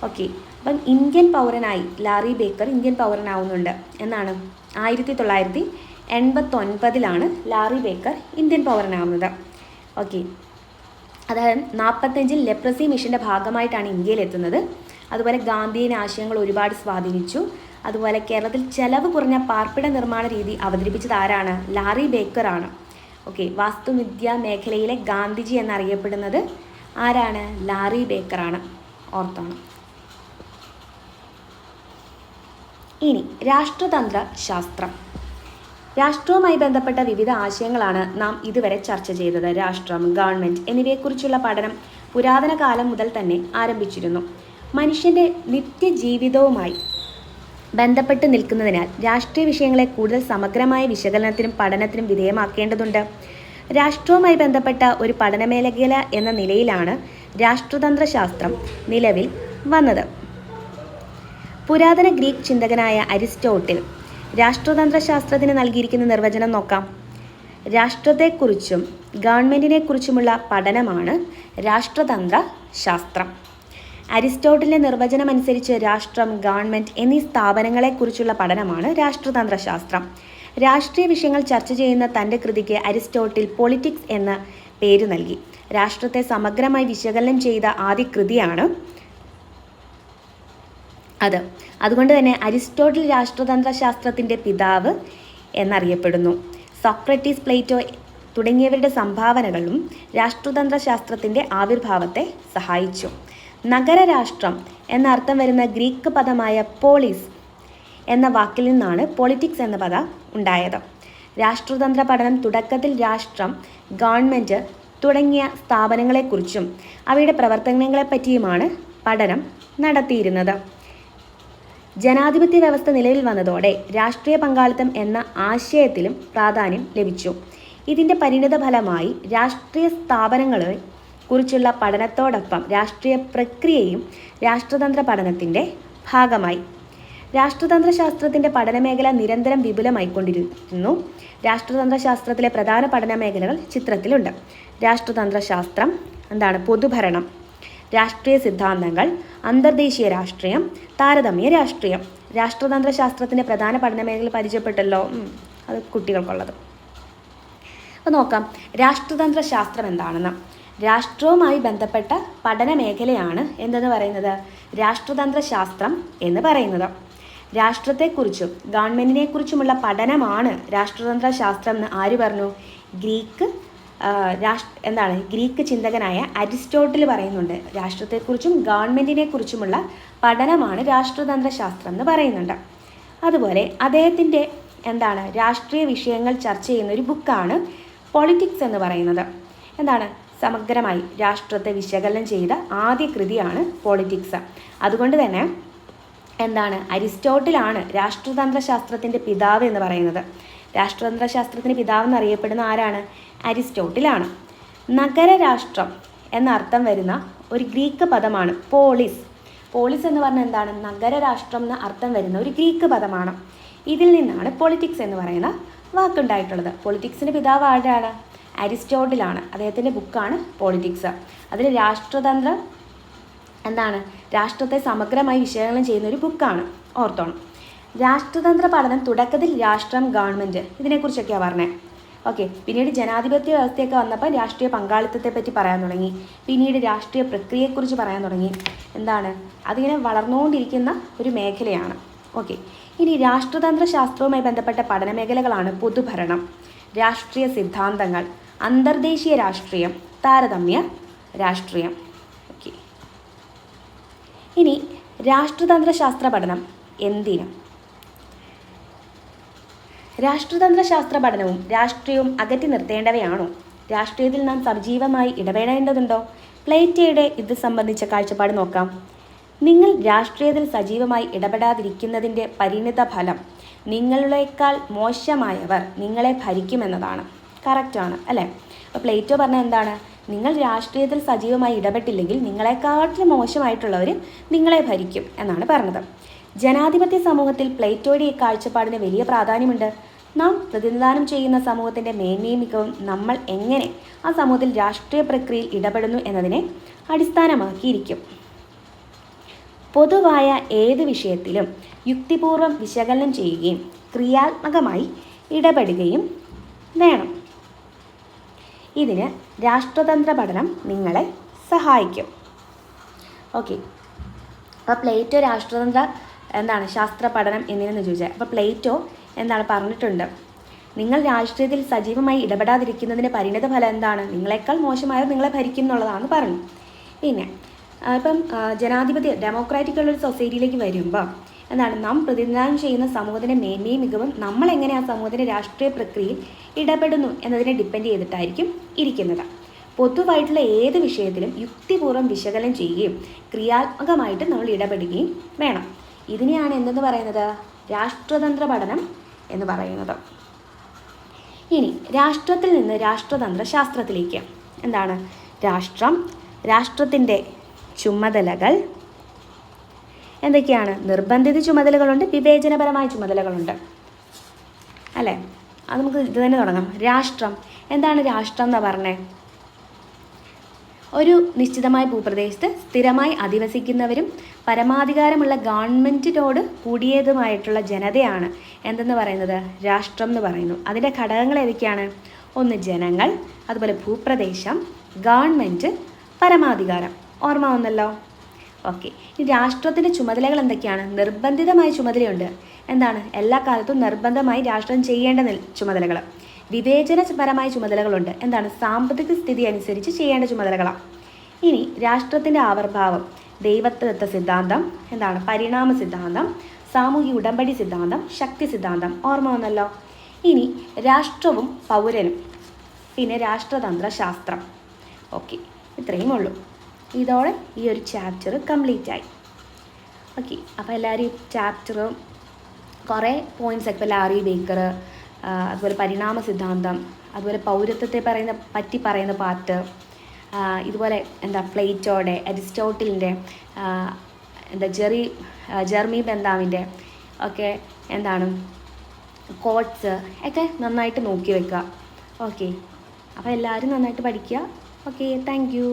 ഓക്കെ, അപ്പം ഇന്ത്യൻ പൗരനായി ലാറി ബേക്കർ ഇന്ത്യൻ പൗരനാവുന്നുണ്ട് എന്നാണ്. 1989 ലാറി ബേക്കർ ഇന്ത്യൻ പൗരനാവുന്നത്. ഓക്കെ, അതായത് 45 ലെപ്രസി മിഷൻ്റെ ഭാഗമായിട്ടാണ് ഇന്ത്യയിലെത്തുന്നത്. അതുപോലെ ഗാന്ധിയൻ ആശയങ്ങൾ ഒരുപാട് സ്വാധീനിച്ചു. അതുപോലെ കേരളത്തിൽ ചെലവ് കുറഞ്ഞ പാർപ്പിട നിർമ്മാണ രീതി അവതരിപ്പിച്ചത് ആരാണ്? ലാറി ബേക്കറാണ്. ഓക്കെ, വാസ്തുവിദ്യാ മേഖലയിലെ ഗാന്ധിജി എന്നറിയപ്പെടുന്നത് ആരാണ്? ലാറി ബേക്കറാണ്. ഓർത്തോണം. ഇനി രാഷ്ട്രതന്ത്ര ശാസ്ത്രം. രാഷ്ട്രവുമായി ബന്ധപ്പെട്ട വിവിധ ആശയങ്ങളാണ് നാം ഇതുവരെ ചർച്ച ചെയ്തത്. രാഷ്ട്രം, ഗവൺമെൻറ് എന്നിവയെക്കുറിച്ചുള്ള പഠനം പുരാതന കാലം മുതൽ തന്നെ ആരംഭിച്ചിരുന്നു. മനുഷ്യൻ്റെ നിത്യജീവിതവുമായി ബന്ധപ്പെട്ട് നിൽക്കുന്നതിനാൽ രാഷ്ട്രീയ വിഷയങ്ങളെ കൂടുതൽ സമഗ്രമായ വിശകലനത്തിനും പഠനത്തിനും വിധേയമാക്കേണ്ടതുണ്ട്. രാഷ്ട്രവുമായി ബന്ധപ്പെട്ട ഒരു പഠനമേഖല എന്ന നിലയിലാണ് രാഷ്ട്രതന്ത്ര ശാസ്ത്രം നിലവിൽ വന്നത്. പുരാതന ഗ്രീക്ക് ചിന്തകനായ അരിസ്റ്റോട്ടിൽ രാഷ്ട്രതന്ത്ര ശാസ്ത്രത്തിന് നൽകിയിരിക്കുന്ന നിർവചനം നോക്കാം. രാഷ്ട്രത്തെക്കുറിച്ചും ഗവൺമെൻറ്റിനെക്കുറിച്ചുമുള്ള പഠനമാണ് രാഷ്ട്രതന്ത്ര ശാസ്ത്രം. അരിസ്റ്റോട്ടിലിൻ്റെ നിർവചനമനുസരിച്ച് രാഷ്ട്രം, ഗവൺമെൻറ് എന്നീ സ്ഥാപനങ്ങളെക്കുറിച്ചുള്ള പഠനമാണ് രാഷ്ട്രതന്ത്ര ശാസ്ത്രം. രാഷ്ട്രീയ വിഷയങ്ങൾ ചർച്ച ചെയ്യുന്ന തൻ്റെ കൃതിക്ക് അരിസ്റ്റോട്ടിൽ പൊളിറ്റിക്സ് എന്ന പേര് നൽകി. രാഷ്ട്രത്തെ സമഗ്രമായി വിശകലനം ചെയ്ത ആദ്യ കൃതിയാണ് അത്. അതുകൊണ്ട് തന്നെ അരിസ്റ്റോട്ടിൽ രാഷ്ട്രതന്ത്ര ശാസ്ത്രത്തിൻ്റെ പിതാവ് എന്നറിയപ്പെടുന്നു. സോക്രട്ടീസ്, പ്ലേറ്റോ തുടങ്ങിയവരുടെ സംഭാവനകളും രാഷ്ട്രതന്ത്ര ശാസ്ത്രത്തിൻ്റെ ആവിർഭാവത്തെ സഹായിച്ചു. നഗരരാഷ്ട്രം എന്നർത്ഥം വരുന്ന ഗ്രീക്ക് പദമായ പോളിസ് എന്ന വാക്കിൽ നിന്നാണ് പൊളിറ്റിക്സ് എന്ന പദം ഉണ്ടായത്. രാഷ്ട്രതന്ത്ര പഠനം തുടക്കത്തിൽ രാഷ്ട്രം, ഗവൺമെൻറ് തുടങ്ങിയ സ്ഥാപനങ്ങളെക്കുറിച്ചും അവയുടെ പ്രവർത്തനങ്ങളെപ്പറ്റിയുമാണ് പഠനം നടത്തിയിരുന്നത്. ജനാധിപത്യ വ്യവസ്ഥ നിലവിൽ വന്നതോടെ രാഷ്ട്രീയ പങ്കാളിത്തം എന്ന ആശയത്തിലും പ്രാധാന്യം ലഭിച്ചു. ഇതിൻ്റെ പരിണിത ഫലമായി രാഷ്ട്രീയ സ്ഥാപനങ്ങളെ കുറിച്ചുള്ള പഠനത്തോടൊപ്പം രാഷ്ട്രീയ പ്രക്രിയയും രാഷ്ട്രതന്ത്ര പഠനത്തിൻ്റെ ഭാഗമായി. രാഷ്ട്രതന്ത്ര ശാസ്ത്രത്തിൻ്റെ പഠനമേഖല നിരന്തരം വിപുലമായിക്കൊണ്ടിരിക്കുന്നു. രാഷ്ട്രതന്ത്ര ശാസ്ത്രത്തിലെ പ്രധാന പഠന മേഖലകൾ ചിത്രത്തിലുണ്ട്. രാഷ്ട്രതന്ത്ര ശാസ്ത്രം എന്താണ്? പൊതുഭരണം, രാഷ്ട്രീയ സിദ്ധാന്തങ്ങൾ, അന്തർദേശീയ രാഷ്ട്രീയം, താരതമ്യ രാഷ്ട്രീയം. രാഷ്ട്രതന്ത്ര ശാസ്ത്രത്തിൻ്റെ പ്രധാന പഠന മേഖല പരിചയപ്പെട്ടല്ലോ, അത് കുട്ടികൾക്കുള്ളത്. അപ്പോൾ നോക്കാം, രാഷ്ട്രതന്ത്ര ശാസ്ത്രം എന്താണെന്ന്. രാഷ്ട്രവുമായി ബന്ധപ്പെട്ട പഠന മേഖലയാണ് എന്തെന്ന് പറയുന്നത്? രാഷ്ട്രതന്ത്ര ശാസ്ത്രം എന്ന് പറയുന്നത്. രാഷ്ട്രത്തെക്കുറിച്ചും ഗവൺമെൻറ്റിനെക്കുറിച്ചുമുള്ള പഠനമാണ് രാഷ്ട്രതന്ത്ര ശാസ്ത്രം എന്ന് ആര് പറഞ്ഞു? ഗ്രീക്ക് ചിന്തകനായ അരിസ്റ്റോട്ടിൽ പറയുന്നുണ്ട്. രാഷ്ട്രത്തെക്കുറിച്ചും ഗവൺമെൻറ്റിനെക്കുറിച്ചുമുള്ള പഠനമാണ് രാഷ്ട്രതന്ത്ര ശാസ്ത്രം എന്ന് പറയുന്നുണ്ട്. അതുപോലെ അദ്ദേഹത്തിൻ്റെ രാഷ്ട്രീയ വിഷയങ്ങൾ ചർച്ച ചെയ്യുന്ന ഒരു ബുക്കാണ് പൊളിറ്റിക്സ് എന്ന് പറയുന്നത്. സമഗ്രമായി രാഷ്ട്രത്തെ വിശകലനം ചെയ്ത ആദ്യ കൃതിയാണ് പൊളിറ്റിക്സ്. അതുകൊണ്ട് തന്നെ അരിസ്റ്റോട്ടിലാണ് രാഷ്ട്രതന്ത്ര ശാസ്ത്രത്തിൻ്റെ പിതാവ് എന്ന് പറയുന്നത്. രാഷ്ട്രതന്ത്ര ശാസ്ത്രത്തിന് പിതാവ് എന്നറിയപ്പെടുന്ന ആരാണ്? അരിസ്റ്റോട്ടിലാണ്. നഗരരാഷ്ട്രം എന്നർത്ഥം വരുന്ന ഒരു ഗ്രീക്ക് പദമാണ് പോളിസ്. പോളിസ് എന്ന് പറഞ്ഞാൽ നഗരരാഷ്ട്രം എന്ന അർത്ഥം വരുന്ന ഒരു ഗ്രീക്ക് പദമാണ്. ഇതിൽ നിന്നാണ് പൊളിറ്റിക്സ് എന്ന് പറയുന്ന വാക്കുണ്ടായിട്ടുള്ളത്. പൊളിറ്റിക്സിൻ്റെ പിതാവ് ആരാണ്? അരിസ്റ്റോട്ടിലാണ്. അദ്ദേഹത്തിൻ്റെ ബുക്കാണ് പൊളിറ്റിക്സ്. അതിൽ രാഷ്ട്രതന്ത്ര രാഷ്ട്രത്തെ സമഗ്രമായി വിശകലനം ചെയ്യുന്ന ഒരു ബുക്കാണ്, ഓർത്തോണം. രാഷ്ട്രതന്ത്ര പഠനം തുടക്കത്തിൽ രാഷ്ട്രം, ഗവൺമെൻറ് ഇതിനെക്കുറിച്ചൊക്കെയാണ് പറഞ്ഞത്. ഓക്കെ, പിന്നീട് ജനാധിപത്യ വ്യവസ്ഥയൊക്കെ വന്നപ്പോൾ രാഷ്ട്രീയ പങ്കാളിത്തത്തെ പറ്റി പറയാൻ തുടങ്ങി. പിന്നീട് രാഷ്ട്രീയ പ്രക്രിയയെക്കുറിച്ച് പറയാൻ തുടങ്ങി. അതിങ്ങനെ വളർന്നുകൊണ്ടിരിക്കുന്ന ഒരു മേഖലയാണ്. ഓക്കെ, ഇനി രാഷ്ട്രതന്ത്ര ശാസ്ത്രവുമായി ബന്ധപ്പെട്ട പഠന മേഖലകളാണ് പൊതുഭരണം, രാഷ്ട്രീയ സിദ്ധാന്തങ്ങൾ, അന്തർദേശീയ രാഷ്ട്രീയം, താരതമ്യ രാഷ്ട്രീയം. ഓക്കെ, ഇനി രാഷ്ട്രതന്ത്ര ശാസ്ത്ര പഠനം എന്തിന്? രാഷ്ട്രതന്ത്ര ശാസ്ത്ര പഠനവും രാഷ്ട്രീയവും അകറ്റി നിർത്തേണ്ടവയാണോ? രാഷ്ട്രീയത്തിൽ നാം സജീവമായി ഇടപെടേണ്ടതുണ്ടോ? പ്ലേറ്റോയുടെ ഇത് സംബന്ധിച്ച കാഴ്ചപ്പാട് നോക്കാം. നിങ്ങൾ രാഷ്ട്രീയത്തിൽ സജീവമായി ഇടപെടാതിരിക്കുന്നതിൻ്റെ പരിണിത ഫലം നിങ്ങളേക്കാൾ മോശമായവർ നിങ്ങളെ ഭരിക്കുമെന്നതാണ്. കറക്റ്റാണ് അല്ലേ? അപ്പോൾ പ്ലേറ്റോ പറഞ്ഞ നിങ്ങൾ രാഷ്ട്രീയത്തിൽ സജീവമായി ഇടപെട്ടില്ലെങ്കിൽ നിങ്ങളെക്കാട്ടിലും മോശമായിട്ടുള്ളവർ നിങ്ങളെ ഭരിക്കും എന്നാണ് പറഞ്ഞത്. ജനാധിപത്യ സമൂഹത്തിൽ പ്ലേറ്റോയുടെ ഈ കാഴ്ചപ്പാടിന് വലിയ പ്രാധാന്യമുണ്ട്. നാം പ്രതിനിധാനം ചെയ്യുന്ന സമൂഹത്തിൻ്റെ മേന്മയും മികവും നമ്മൾ എങ്ങനെ ആ സമൂഹത്തിൽ രാഷ്ട്രീയ പ്രക്രിയയിൽ ഇടപെടുന്നു എന്നതിനെ അടിസ്ഥാനമാക്കിയിരിക്കും. പൊതുവായ ഏത് വിഷയത്തിലും യുക്തിപൂർവ്വം വിശകലനം ചെയ്യുകയും ക്രിയാത്മകമായി ഇടപെടുകയും വേണം. ഇതിന് രാഷ്ട്രതന്ത്ര പഠനം നിങ്ങളെ സഹായിക്കും. ഓക്കെ, അപ്പോൾ പ്ലേറ്റോ രാഷ്ട്രതന്ത്ര ശാസ്ത്ര പഠനം എന്തിനെന്ന് ചോദിച്ചാൽ, അപ്പോൾ പ്ലേറ്റോ പറഞ്ഞിട്ടുണ്ട്, നിങ്ങൾ രാഷ്ട്രീയത്തിൽ സജീവമായി ഇടപെടാതിരിക്കുന്നതിൻ്റെ പരിണിത ഫലം നിങ്ങളെക്കാൾ മോശമായവർ നിങ്ങളെ ഭരിക്കും എന്നുള്ളതാണ് പറഞ്ഞു. പിന്നെ ജനാധിപത്യ ഡെമോക്രാറ്റിക്കുള്ളൊരു സൊസൈറ്റിയിലേക്ക് വരുമ്പോൾ നാം പ്രതിനിധാനം ചെയ്യുന്ന സമൂഹത്തിൻ്റെ മേന്മയും മികവും നമ്മൾ എങ്ങനെ ആ സമൂഹത്തിൻ്റെ രാഷ്ട്രീയ പ്രക്രിയയിൽ ഇടപെടുന്നു എന്നതിനെ ഡിപ്പെൻഡ് ചെയ്തിട്ടായിരിക്കും ഇരിക്കുന്നത്. പൊതുവായിട്ടുള്ള ഏത് വിഷയത്തിലും യുക്തിപൂർവ്വം വിശകലനം ചെയ്യുകയും ക്രിയാത്മകമായിട്ട് നമ്മൾ ഇടപെടുകയും വേണം. ഇതിനെയാണ് എന്തെന്ന് പറയുന്നത്? രാഷ്ട്രതന്ത്ര പഠനം എന്ന് പറയുന്നത്. ഇനി രാഷ്ട്രത്തിൽ നിന്ന് രാഷ്ട്രതന്ത്ര ശാസ്ത്രത്തിലേക്ക് രാഷ്ട്രം, രാഷ്ട്രത്തിൻ്റെ ചുമതലകൾ എന്തൊക്കെയാണ്? നിർബന്ധിത ചുമതലകളുണ്ട്, വിവേചനപരമായ ചുമതലകളുണ്ട്. അല്ലേ? അത് നമുക്ക് ഇത് തന്നെ തുടങ്ങാം. രാഷ്ട്രം. എന്താണ് രാഷ്ട്രം എന്നാ പറഞ്ഞേ? ഒരു നിശ്ചിതമായ ഭൂപ്രദേശത്ത് സ്ഥിരമായി അധിവസിക്കുന്നവരും പരമാധികാരമുള്ള ഗവൺമെൻറ്റിനോട് കൂടിയതുമായിട്ടുള്ള ജനതയാണ് എന്തെന്ന് പറയുന്നത്? രാഷ്ട്രം എന്ന് പറയുന്നു. അതിൻ്റെ ഘടകങ്ങൾ ഏതൊക്കെയാണ്? ഒന്ന് ജനങ്ങൾ, അതുപോലെ ഭൂപ്രദേശം, ഗവൺമെൻറ്, പരമാധികാരം. ഓർമ്മ വന്നല്ലോ? ഓക്കെ. ഈ രാഷ്ട്രത്തിൻ്റെ ചുമതലകൾ എന്തൊക്കെയാണ്? നിർബന്ധിതമായ ചുമതലയുണ്ട്. എന്താണ്? എല്ലാ കാലത്തും നിർബന്ധമായി രാഷ്ട്രം ചെയ്യേണ്ട ചുമതലകൾ. വിവേചനപരമായ ചുമതലകളുണ്ട്. എന്താണ്? സാമ്പത്തിക സ്ഥിതി അനുസരിച്ച് ചെയ്യേണ്ട ചുമതലകളാണ്. ഇനി രാഷ്ട്രത്തിൻ്റെ ആവിർഭാവം, ദൈവത്വ സിദ്ധാന്തം, എന്താണ്? പരിണാമ സിദ്ധാന്തം, സാമൂഹിക ഉടമ്പടി സിദ്ധാന്തം, ശക്തി സിദ്ധാന്തം. ഓർമ്മ വന്നല്ലോ? ഇനി രാഷ്ട്രവും പൗരനും, പിന്നെ രാഷ്ട്രതന്ത്ര ശാസ്ത്രം. ഓക്കെ, ഇത്രയും ഉള്ളൂ. ഇതോടെ ഈ ഒരു ചാപ്റ്റർ കംപ്ലീറ്റ് ആയി. ഓക്കെ, അപ്പോൾ എല്ലാവരും ഈ ചാപ്റ്റർ കുറേ പോയിൻറ്റ്സ് ഒക്കെ, ലാറി ബേക്കർ, അതുപോലെ പരിണാമ സിദ്ധാന്തം, അതുപോലെ പൗരത്വത്തെ പറ്റി പറയുന്ന പാർട്ട്, ഇതുപോലെ എന്താ പ്ലേറ്റോയുടെ, അരിസ്റ്റോട്ടിലിൻ്റെ, എന്താ ജെർമി ബെന്താമിൻ്റെ ഒക്കെ എന്താണ് കോട്ട്സ് ഒക്കെ നന്നായിട്ട് നോക്കി വെക്കുക. ഓക്കെ, അപ്പോൾ എല്ലാവരും നന്നായിട്ട് പഠിക്കുക. Okay, thank you.